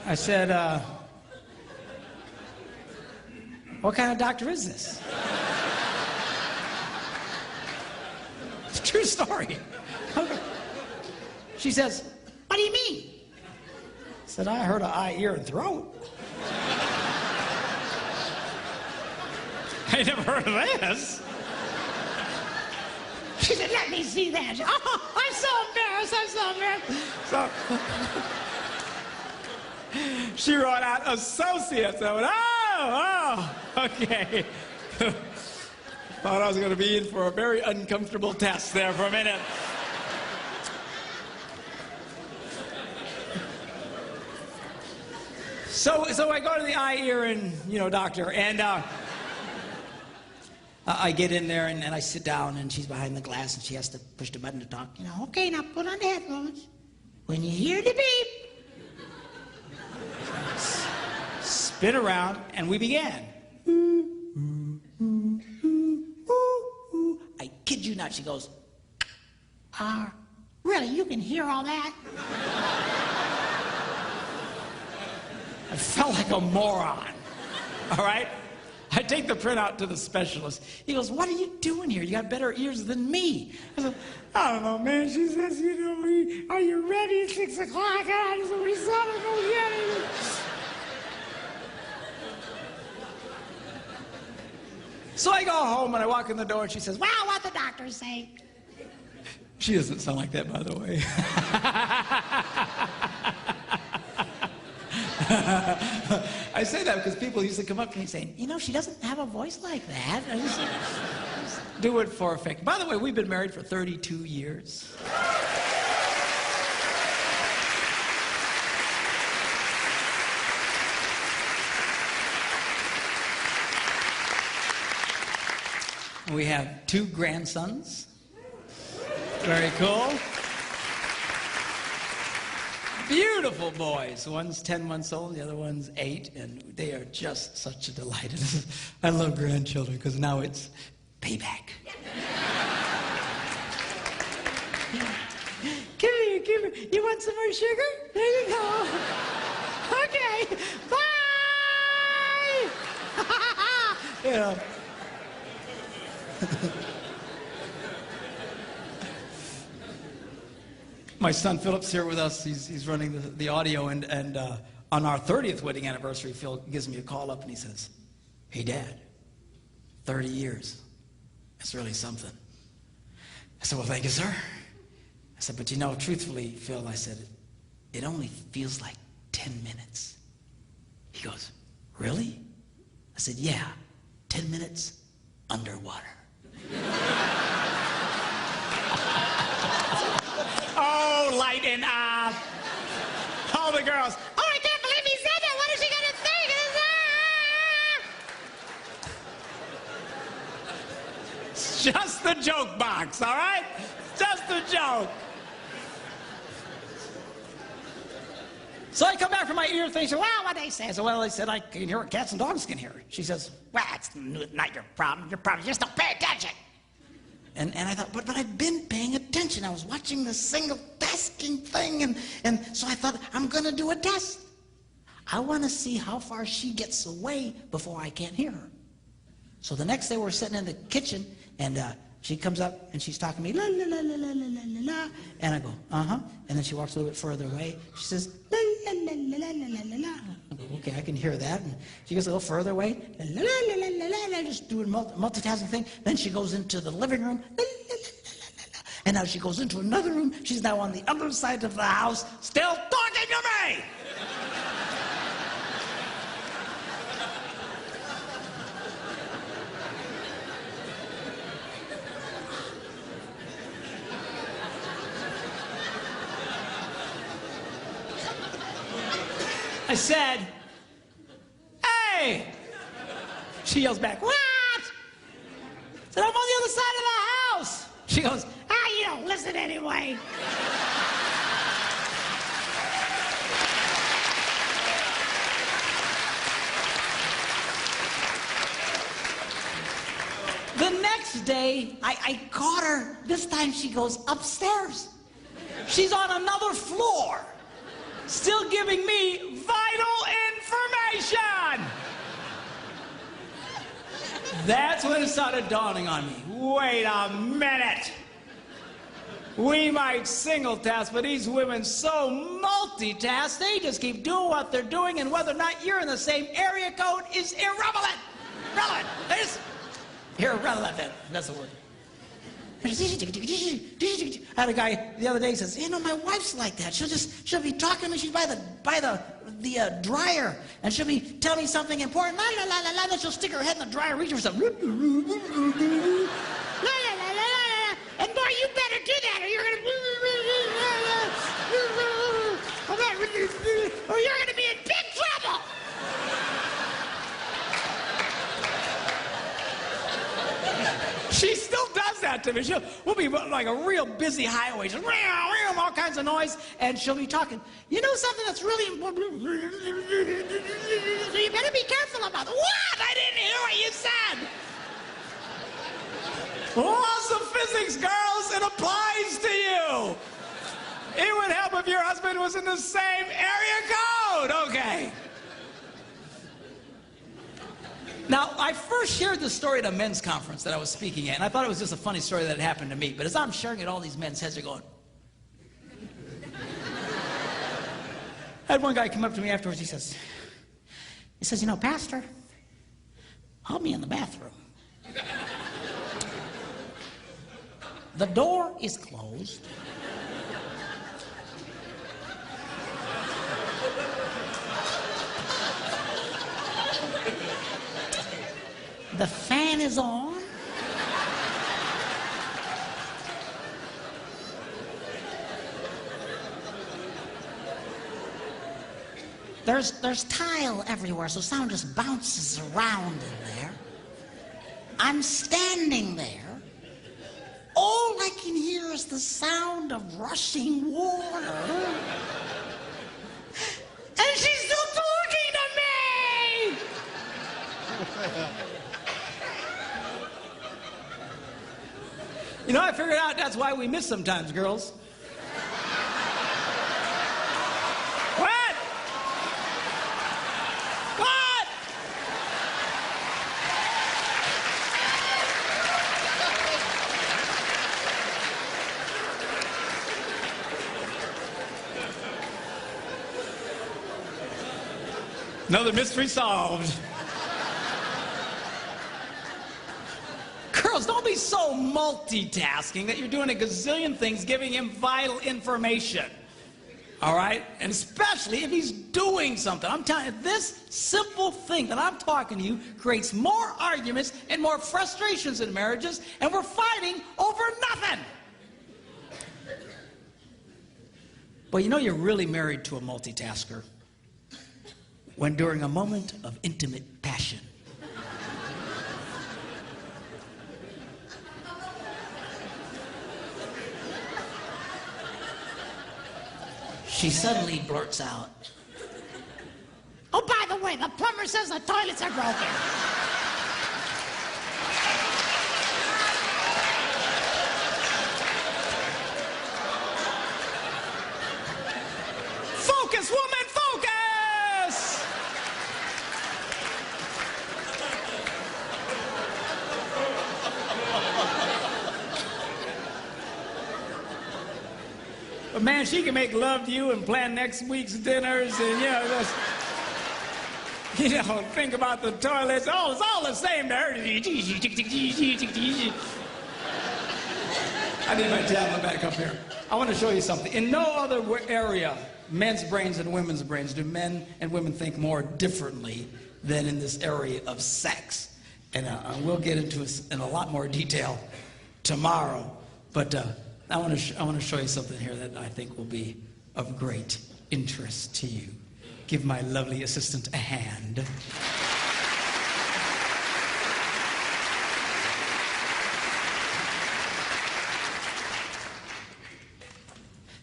I said, what kind of doctor is this? It's a true story. Okay. She says, what do you mean? I said, I heard of eye, ear, and throat. I never heard of this. She said, let me see that. Oh, I'm so embarrassed. So she wrote out Associates. I went, oh, okay. Thought I was going to be in for a very uncomfortable test there for a minute. So I go to the eye, ear, and, you know, doctor, and I get in there and I sit down, and she's behind the glass, and she has to push the button to talk. You know, okay, now put on the headphones. When you hear the beep, spin around, and we began. I kid you not, she goes, really, you can hear all that? I felt like a moron, all right? I take the printout to the specialist. He goes, what are you doing here? You got better ears than me. I said, I don't know, man. She says, you know, are you ready at 6 o'clock? I just want to go get it. So I go home and I walk in the door and she says, well, what the doctors say. She doesn't sound like that, by the way. I say that because people used to come up to me saying, you know, she doesn't have a voice like that. I just do it for effect. By the way, we've been married for 32 years. We have 2 grandsons. Very cool. Beautiful boys. One's 10 months old, the other one's 8, and they are just such a delight. I love grandchildren because now it's payback. Come here. You want some more sugar? There you go. Okay. Bye. You know. My son Philip's here with us. He's running the audio, and on our 30th wedding anniversary, Phil gives me a call up and he says, "Hey, Dad, 30 years. That's really something." I said, "Well, thank you, sir." I said, "But you know, truthfully, Phil," I said, "it only feels like 10 minutes. He goes, "Really?" I said, "Yeah, 10 minutes underwater." Oh, lighten up. All the girls, "Oh, I can't believe he said that. What is she going to think?" It's just the joke box, all right? Just a joke. So I come back from my ear thing. She said, "Well, what they say?" I said, "Well, they said I can hear what cats and dogs can hear." She says, "Well, it's not your problem. Your problem is just don't pay attention." And I thought, but I've been paying attention. I was watching this single tasking thing, and so I thought, I'm going to do a test. I want to see how far she gets away before I can't hear her. So the next day we're sitting in the kitchen, and she comes up, and she's talking to me, la, la, la, la, la, la, la, la, and I go, uh-huh. And then she walks a little bit further away. She says, la, la, la, la, la, la, la, la. I go, okay, I can hear that. And she goes a little further away, la, la, la, la, la, la, la, just doing multitasking thing. Then she goes into the living room, la, la, la, la, la, la. And now she goes into another room. She's now on the other side of the house, still talking to me. I said, "Hey!" She yells back, "What?" I said, "I'm on the other side of the house." She goes, "You don't listen anyway." The next day, I caught her. This time she goes upstairs. She's on another floor, still giving me vital information. That's when it started dawning on me. Wait a minute. We might single task, but these women so multitask, they just keep doing what they're doing, and whether or not you're in the same area code is irrelevant. It's irrelevant. That's the word. I had a guy the other day says, "You know, my wife's like that. She'll be talking to me. She's by the dryer, and she'll be telling me something important. La la la la la. Then she'll stick her head in the dryer, reach for something. La la la la la la. And boy, you better do that, or you're gonna be in big trouble." She still does that to me. We'll be like a real busy highway, just all kinds of noise, and she'll be talking. "You know something that's really important? You better be careful about it." What? I didn't hear what you said. Laws of physics, girls, it applies to you. It would help if your husband was in the same area code. Okay. Now, I first shared this story at a men's conference that I was speaking at, and I thought it was just a funny story that had happened to me. But as I'm sharing it, all these men's heads are going. I had one guy come up to me afterwards. He says, "You know, Pastor, help me in the bathroom. The door is closed. The fan is on. There's tile everywhere, so sound just bounces around in there. I'm standing there. All I can hear is the sound of rushing water. You know, I figured out that's why we miss sometimes, girls. What? What? Another mystery solved. Girls, don't be so multitasking that you're doing a gazillion things, giving him vital information. All right? And especially if he's doing something. I'm telling you, this simple thing that I'm talking to you creates more arguments and more frustrations in marriages, and we're fighting over nothing. But you know you're really married to a multitasker when during a moment of intimate passion, she suddenly blurts out, "Oh, by the way, the plumber says the toilets are broken." Focus, woman, focus! But man, she can make love to you and plan next week's dinners and, think about the toilets. Oh, it's all the same to her. I need my tablet back up here. I want to show you something. In no other area, men's brains and women's brains, do men and women think more differently than in this area of sex. And we'll get into it in a lot more detail tomorrow. But I want to show you something here that I think will be of great interest to you. Give my lovely assistant a hand.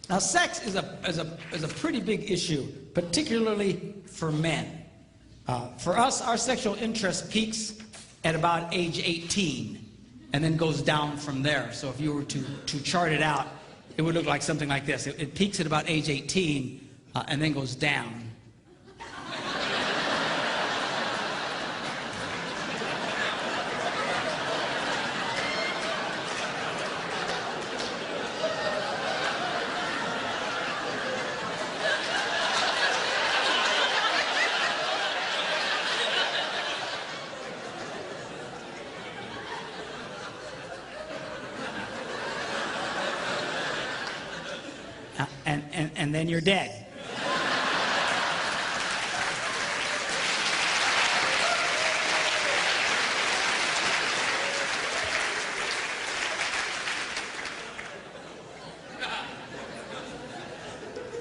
Now, sex is a pretty big issue, particularly for men. For us, our sexual interest peaks at about age 18. And then goes down from there. So if you were to chart it out, it would look like something like this. It peaks at about age 18 and then goes down. And then you're dead.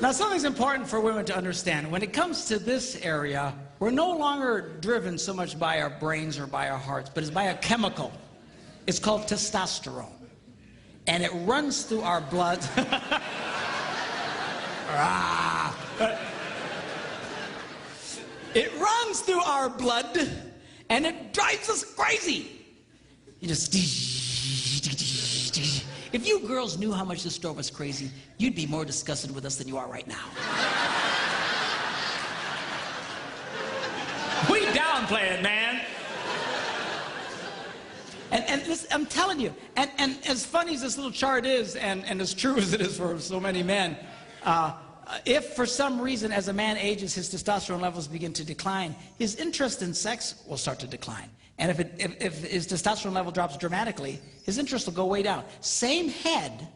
Now, something's important for women to understand. When it comes to this area, we're no longer driven so much by our brains or by our hearts, but it's by a chemical. It's called testosterone. And it runs through our blood. It runs through our blood, and it drives us crazy. You just... If you girls knew how much this drove us crazy, you'd be more disgusted with us than you are right now. We downplay it, man. And this, I'm telling you, and as funny as this little chart is, and as true as it is for so many men, if for some reason as a man ages, his testosterone levels begin to decline, his interest in sex will start to decline. And if his testosterone level drops dramatically, his interest will go way down. Same head,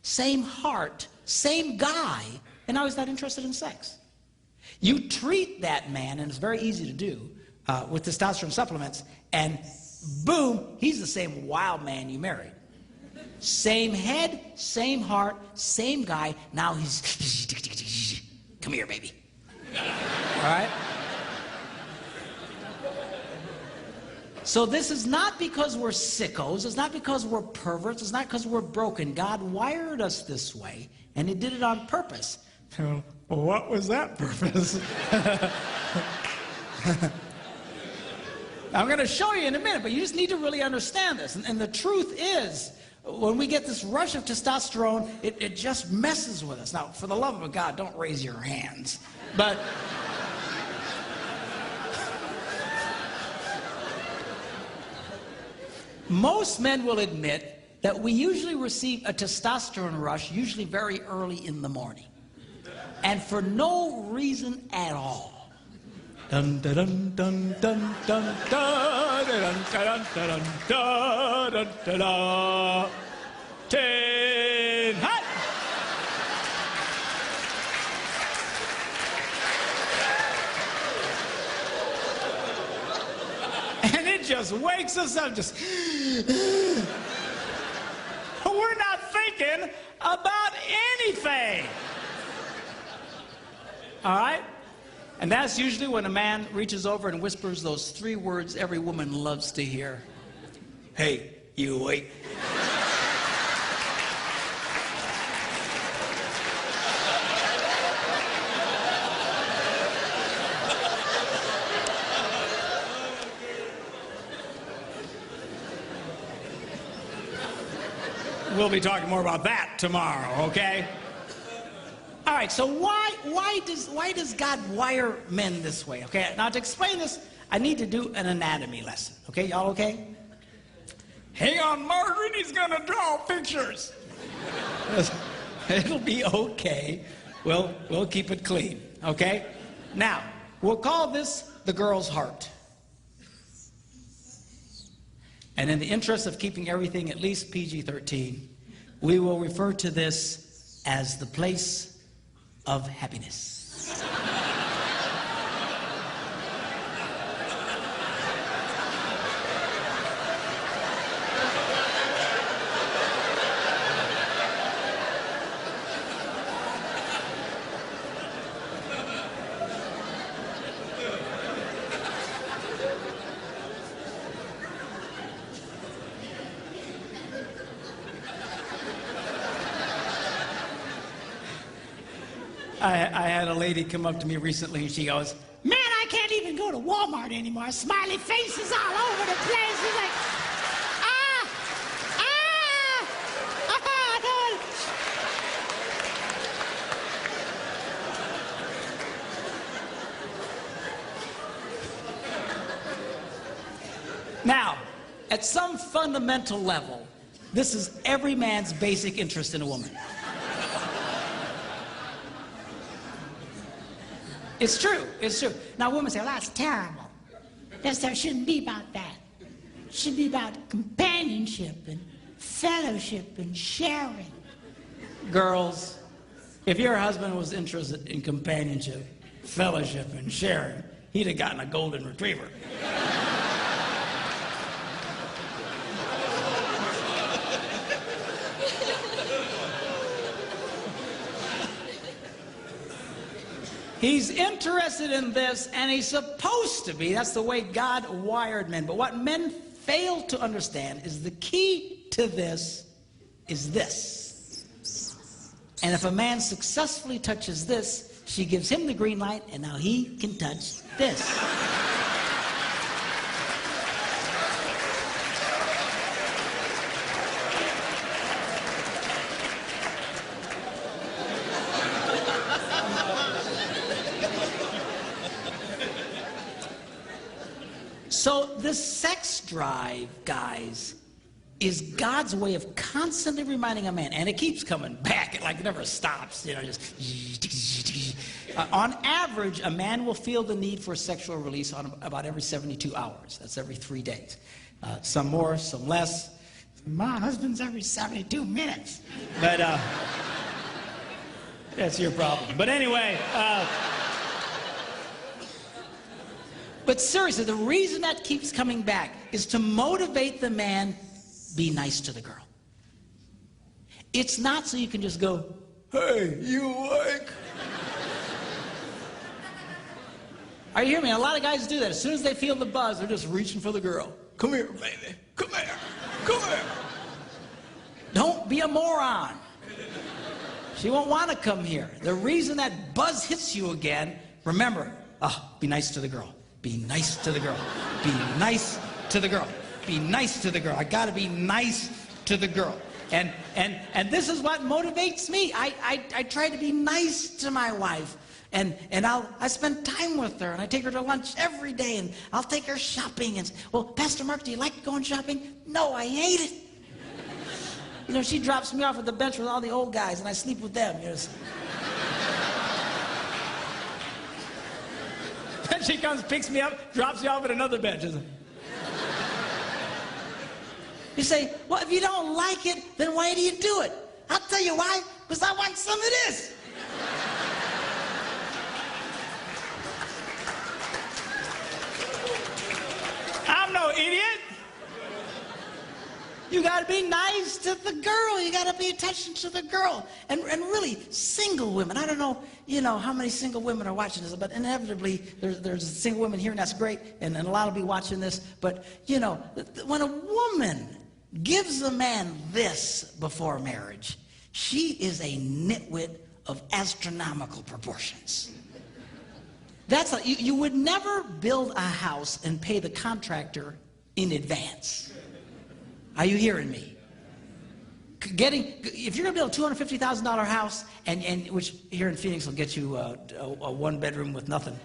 same heart, same guy, and now he's not interested in sex. You treat that man, and it's very easy to do, with testosterone supplements, and boom, he's the same wild man you married. Same head, same heart, same guy. Now he's, come here, baby. All right? So this is not because we're sickos. It's not because we're perverts. It's not because we're broken. God wired us this way, and he did it on purpose. Well, what was that purpose? I'm going to show you in a minute, but you just need to really understand this. And the truth is, when we get this rush of testosterone, it just messes with us. Now, for the love of God, don't raise your hands. But most men will admit that we usually receive a testosterone rush, usually very early in the morning, and for no reason at all. Dun dun dun dun dun dun dun dun dun dun dun dun dun dun. 10 hot. And it just wakes us up. Just we're not thinking about anything. All right? And that's usually when a man reaches over and whispers those 3 words every woman loves to hear. Hey, you awake? We'll be talking more about that tomorrow, okay? All right, so why does God wire men this way? Okay, now to explain this, I need to do an anatomy lesson. Okay, y'all okay? Hang on, Margaret, he's gonna draw pictures. It'll be okay. We'll keep it clean, okay? Now, we'll call this the girl's heart. And in the interest of keeping everything at least PG-13, we will refer to this as the place of happiness. I had a lady come up to me recently and she goes, "Man, I can't even go to Walmart anymore. Smiley faces all over the place." She's like, Now, at some fundamental level, this is every man's basic interest in a woman. It's true. It's true. Now, women say, "Well, that's terrible. That shouldn't be about that. It should be about companionship and fellowship and sharing." Girls, if your husband was interested in companionship, fellowship, and sharing, he'd have gotten a golden retriever. He's interested in this, and he's supposed to be. That's the way God wired men. But what men fail to understand is the key to this is this. And if a man successfully touches this, she gives him the green light, and now he can touch this. So this sex drive, guys, is God's way of constantly reminding a man, and it keeps coming back. It like never stops, you know, just. On average, a man will feel the need for sexual release on about every 72 hours. That's every 3 days. Some more, some less. My husband's every 72 minutes. But that's your problem. But anyway. But seriously, the reason that keeps coming back is to motivate the man, be nice to the girl. It's not so you can just go, "Hey, you awake?" Are you hearing me? A lot of guys do that. As soon as they feel the buzz, they're just reaching for the girl. "Come here, baby. Come here. Come here." Don't be a moron. She won't want to come here. The reason that buzz hits you again, remember, be nice to the girl. Be nice to the girl. Be nice to the girl. Be nice to the girl. I gotta be nice to the girl. And this is what motivates me. I try to be nice to my wife. And I spend time with her, and I take her to lunch every day, and I'll take her shopping. And, well, Pastor Mark, do you like going shopping? No, I hate it. You know, she drops me off at the bench with all the old guys, and I sleep with them. You know. Then she comes, picks me up, drops me off at another bench. You say, well, if you don't like it, then why do you do it? I'll tell you why, because I want some of this. I'm no idiot. You got to be nice to the girl. You got to pay attention to the girl. And really, single women. I don't know, you know, how many single women are watching this, but inevitably there's a single woman here, and that's great, and a lot will be watching this. But, you know, when a woman gives a man this before marriage, she is a nitwit of astronomical proportions. You would never build a house and pay the contractor in advance. Are you hearing me? If you're going to build a $250,000 house, and which here in Phoenix will get you a one bedroom with nothing.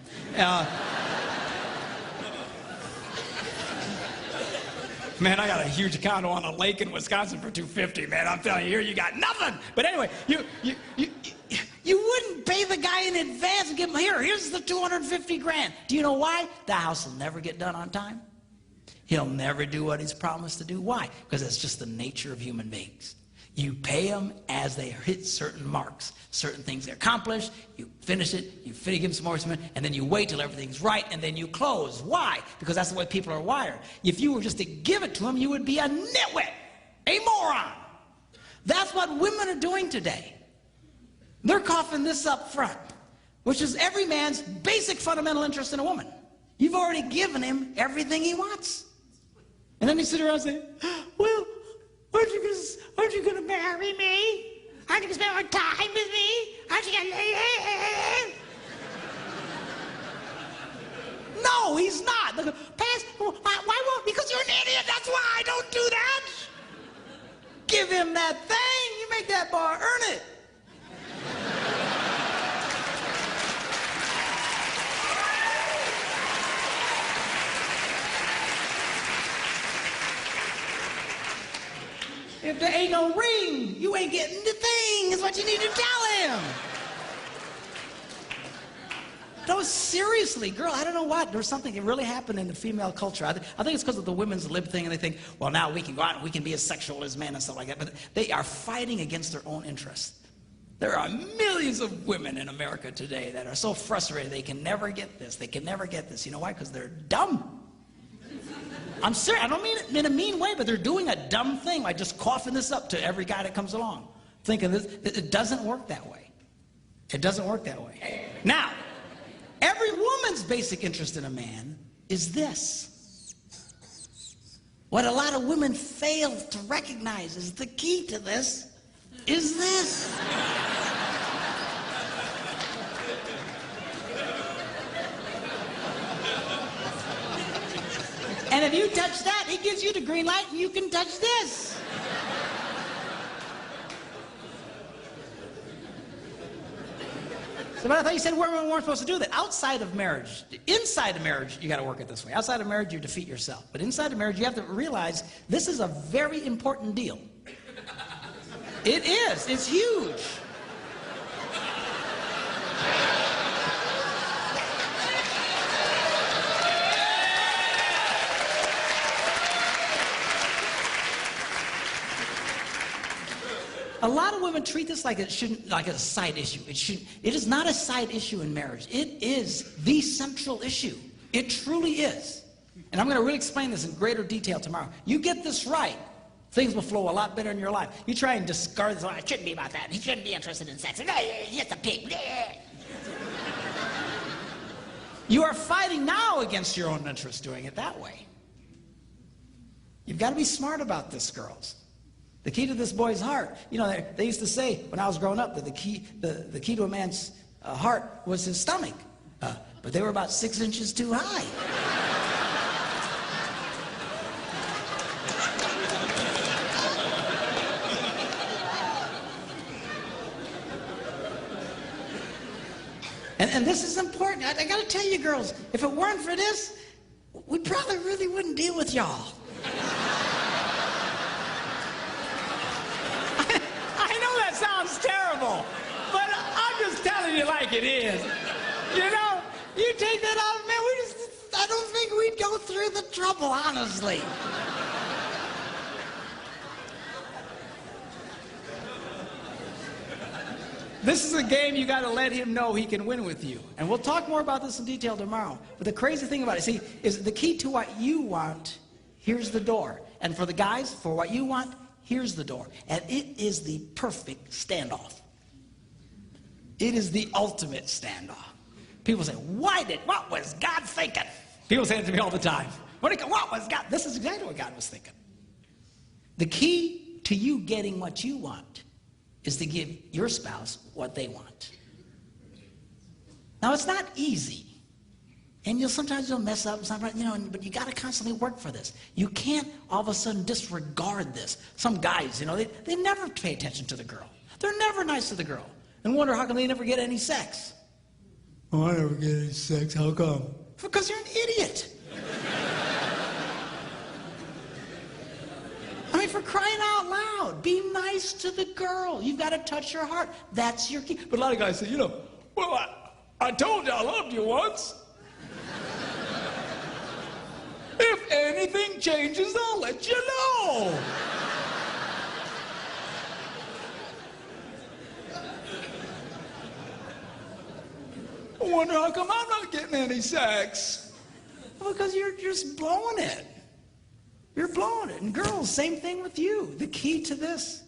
Man, I got a huge condo on a lake in Wisconsin for $250,000, man. I'm telling you, here you got nothing. But anyway, you wouldn't pay the guy in advance and give him, here's the $250,000. Do you know why? The house will never get done on time. He'll never do what he's promised to do. Why? Because it's just the nature of human beings. You pay them as they hit certain marks, certain things they accomplish, you finish it, you give them some more, and then you wait till everything's right, and then you close. Why? Because that's the way people are wired. If you were just to give it to them, you would be a nitwit, a moron. That's what women are doing today. They're coughing this up front, which is every man's basic fundamental interest in a woman. You've already given him everything he wants. And then you sit around and say, well, aren't you going to marry me? Aren't you going to spend more time with me? Aren't you going to... No, he's not. Why won't? Because you're an idiot. That's why I don't do that. Give him that thing. You make that bar earn it. If there ain't no ring, you ain't getting the thing, is what you need to tell him. No, seriously, girl, I don't know what. There's something that really happened in the female culture. I think it's because of the women's lib thing, and they think, well, now we can go out and we can be as sexual as men and stuff like that. But they are fighting against their own interests. There are millions of women in America today that are so frustrated they can never get this. They can never get this. You know why? Because they're dumb. I'm serious. I don't mean it in a mean way, but they're doing a dumb thing, like just coughing this up to every guy that comes along. Thinking this, it doesn't work that way. It doesn't work that way. Now, every woman's basic interest in a man is this. What a lot of women fail to recognize is the key to this is this. And if you touch that, he gives you the green light and you can touch this. So, but I thought you said women weren't supposed to do that. Outside of marriage, inside of marriage, you got to work it this way. Outside of marriage, you defeat yourself. But inside of marriage, you have to realize this is a very important deal. It is. It's huge. A lot of women treat this like a side issue. It is not a side issue in marriage. It is the central issue. It truly is. And I'm going to really explain this in greater detail tomorrow. You get this right, things will flow a lot better in your life. You try and discard this, it shouldn't be about that. He shouldn't be interested in sex. He's just a pig. You are fighting now against your own interest doing it that way. You've got to be smart about this, girls. The key to this boy's heart, you know, they used to say when I was growing up that the key to a man's heart was his stomach, but they were about 6 inches too high. And this is important. I got to tell you, girls, if it weren't for this, we probably really wouldn't deal with y'all. I know that sounds terrible, but I'm just telling you like it is. You know, you take that off, man, I don't think we'd go through the trouble, honestly. This is a game you got to let him know he can win with you. And we'll talk more about this in detail tomorrow. But the crazy thing about it, see, is the key to what you want, here's the door. And for the guys, for what you want, here's the door. And it is the perfect standoff. It is the ultimate standoff. People say, what was God thinking? People say it to me all the time. What was God? This is exactly what God was thinking. The key to you getting what you want is to give your spouse what they want. Now, it's not easy. And sometimes you'll mess up, but you got to constantly work for this. You can't all of a sudden disregard this. Some guys, they never pay attention to the girl. They're never nice to the girl. And wonder how come they never get any sex. Oh, I never get any sex. How come? Because you're an idiot. I mean, for crying out loud, be nice to the girl. You've got to touch her heart. That's your key. But a lot of guys say, well, I told you I loved you once. If anything changes, I'll let you know. I wonder how come I'm not getting any sex. Well, because you're just blowing it. You're blowing it. And girls, same thing with you. The key to this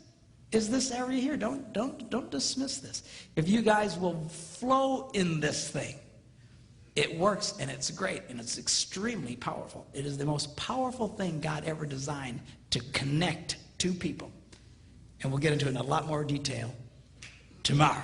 is this area here. Don't dismiss this. If you guys will flow in this thing, it works and it's great and it's extremely powerful. It is the most powerful thing God ever designed to connect two people. And we'll get into it in a lot more detail tomorrow.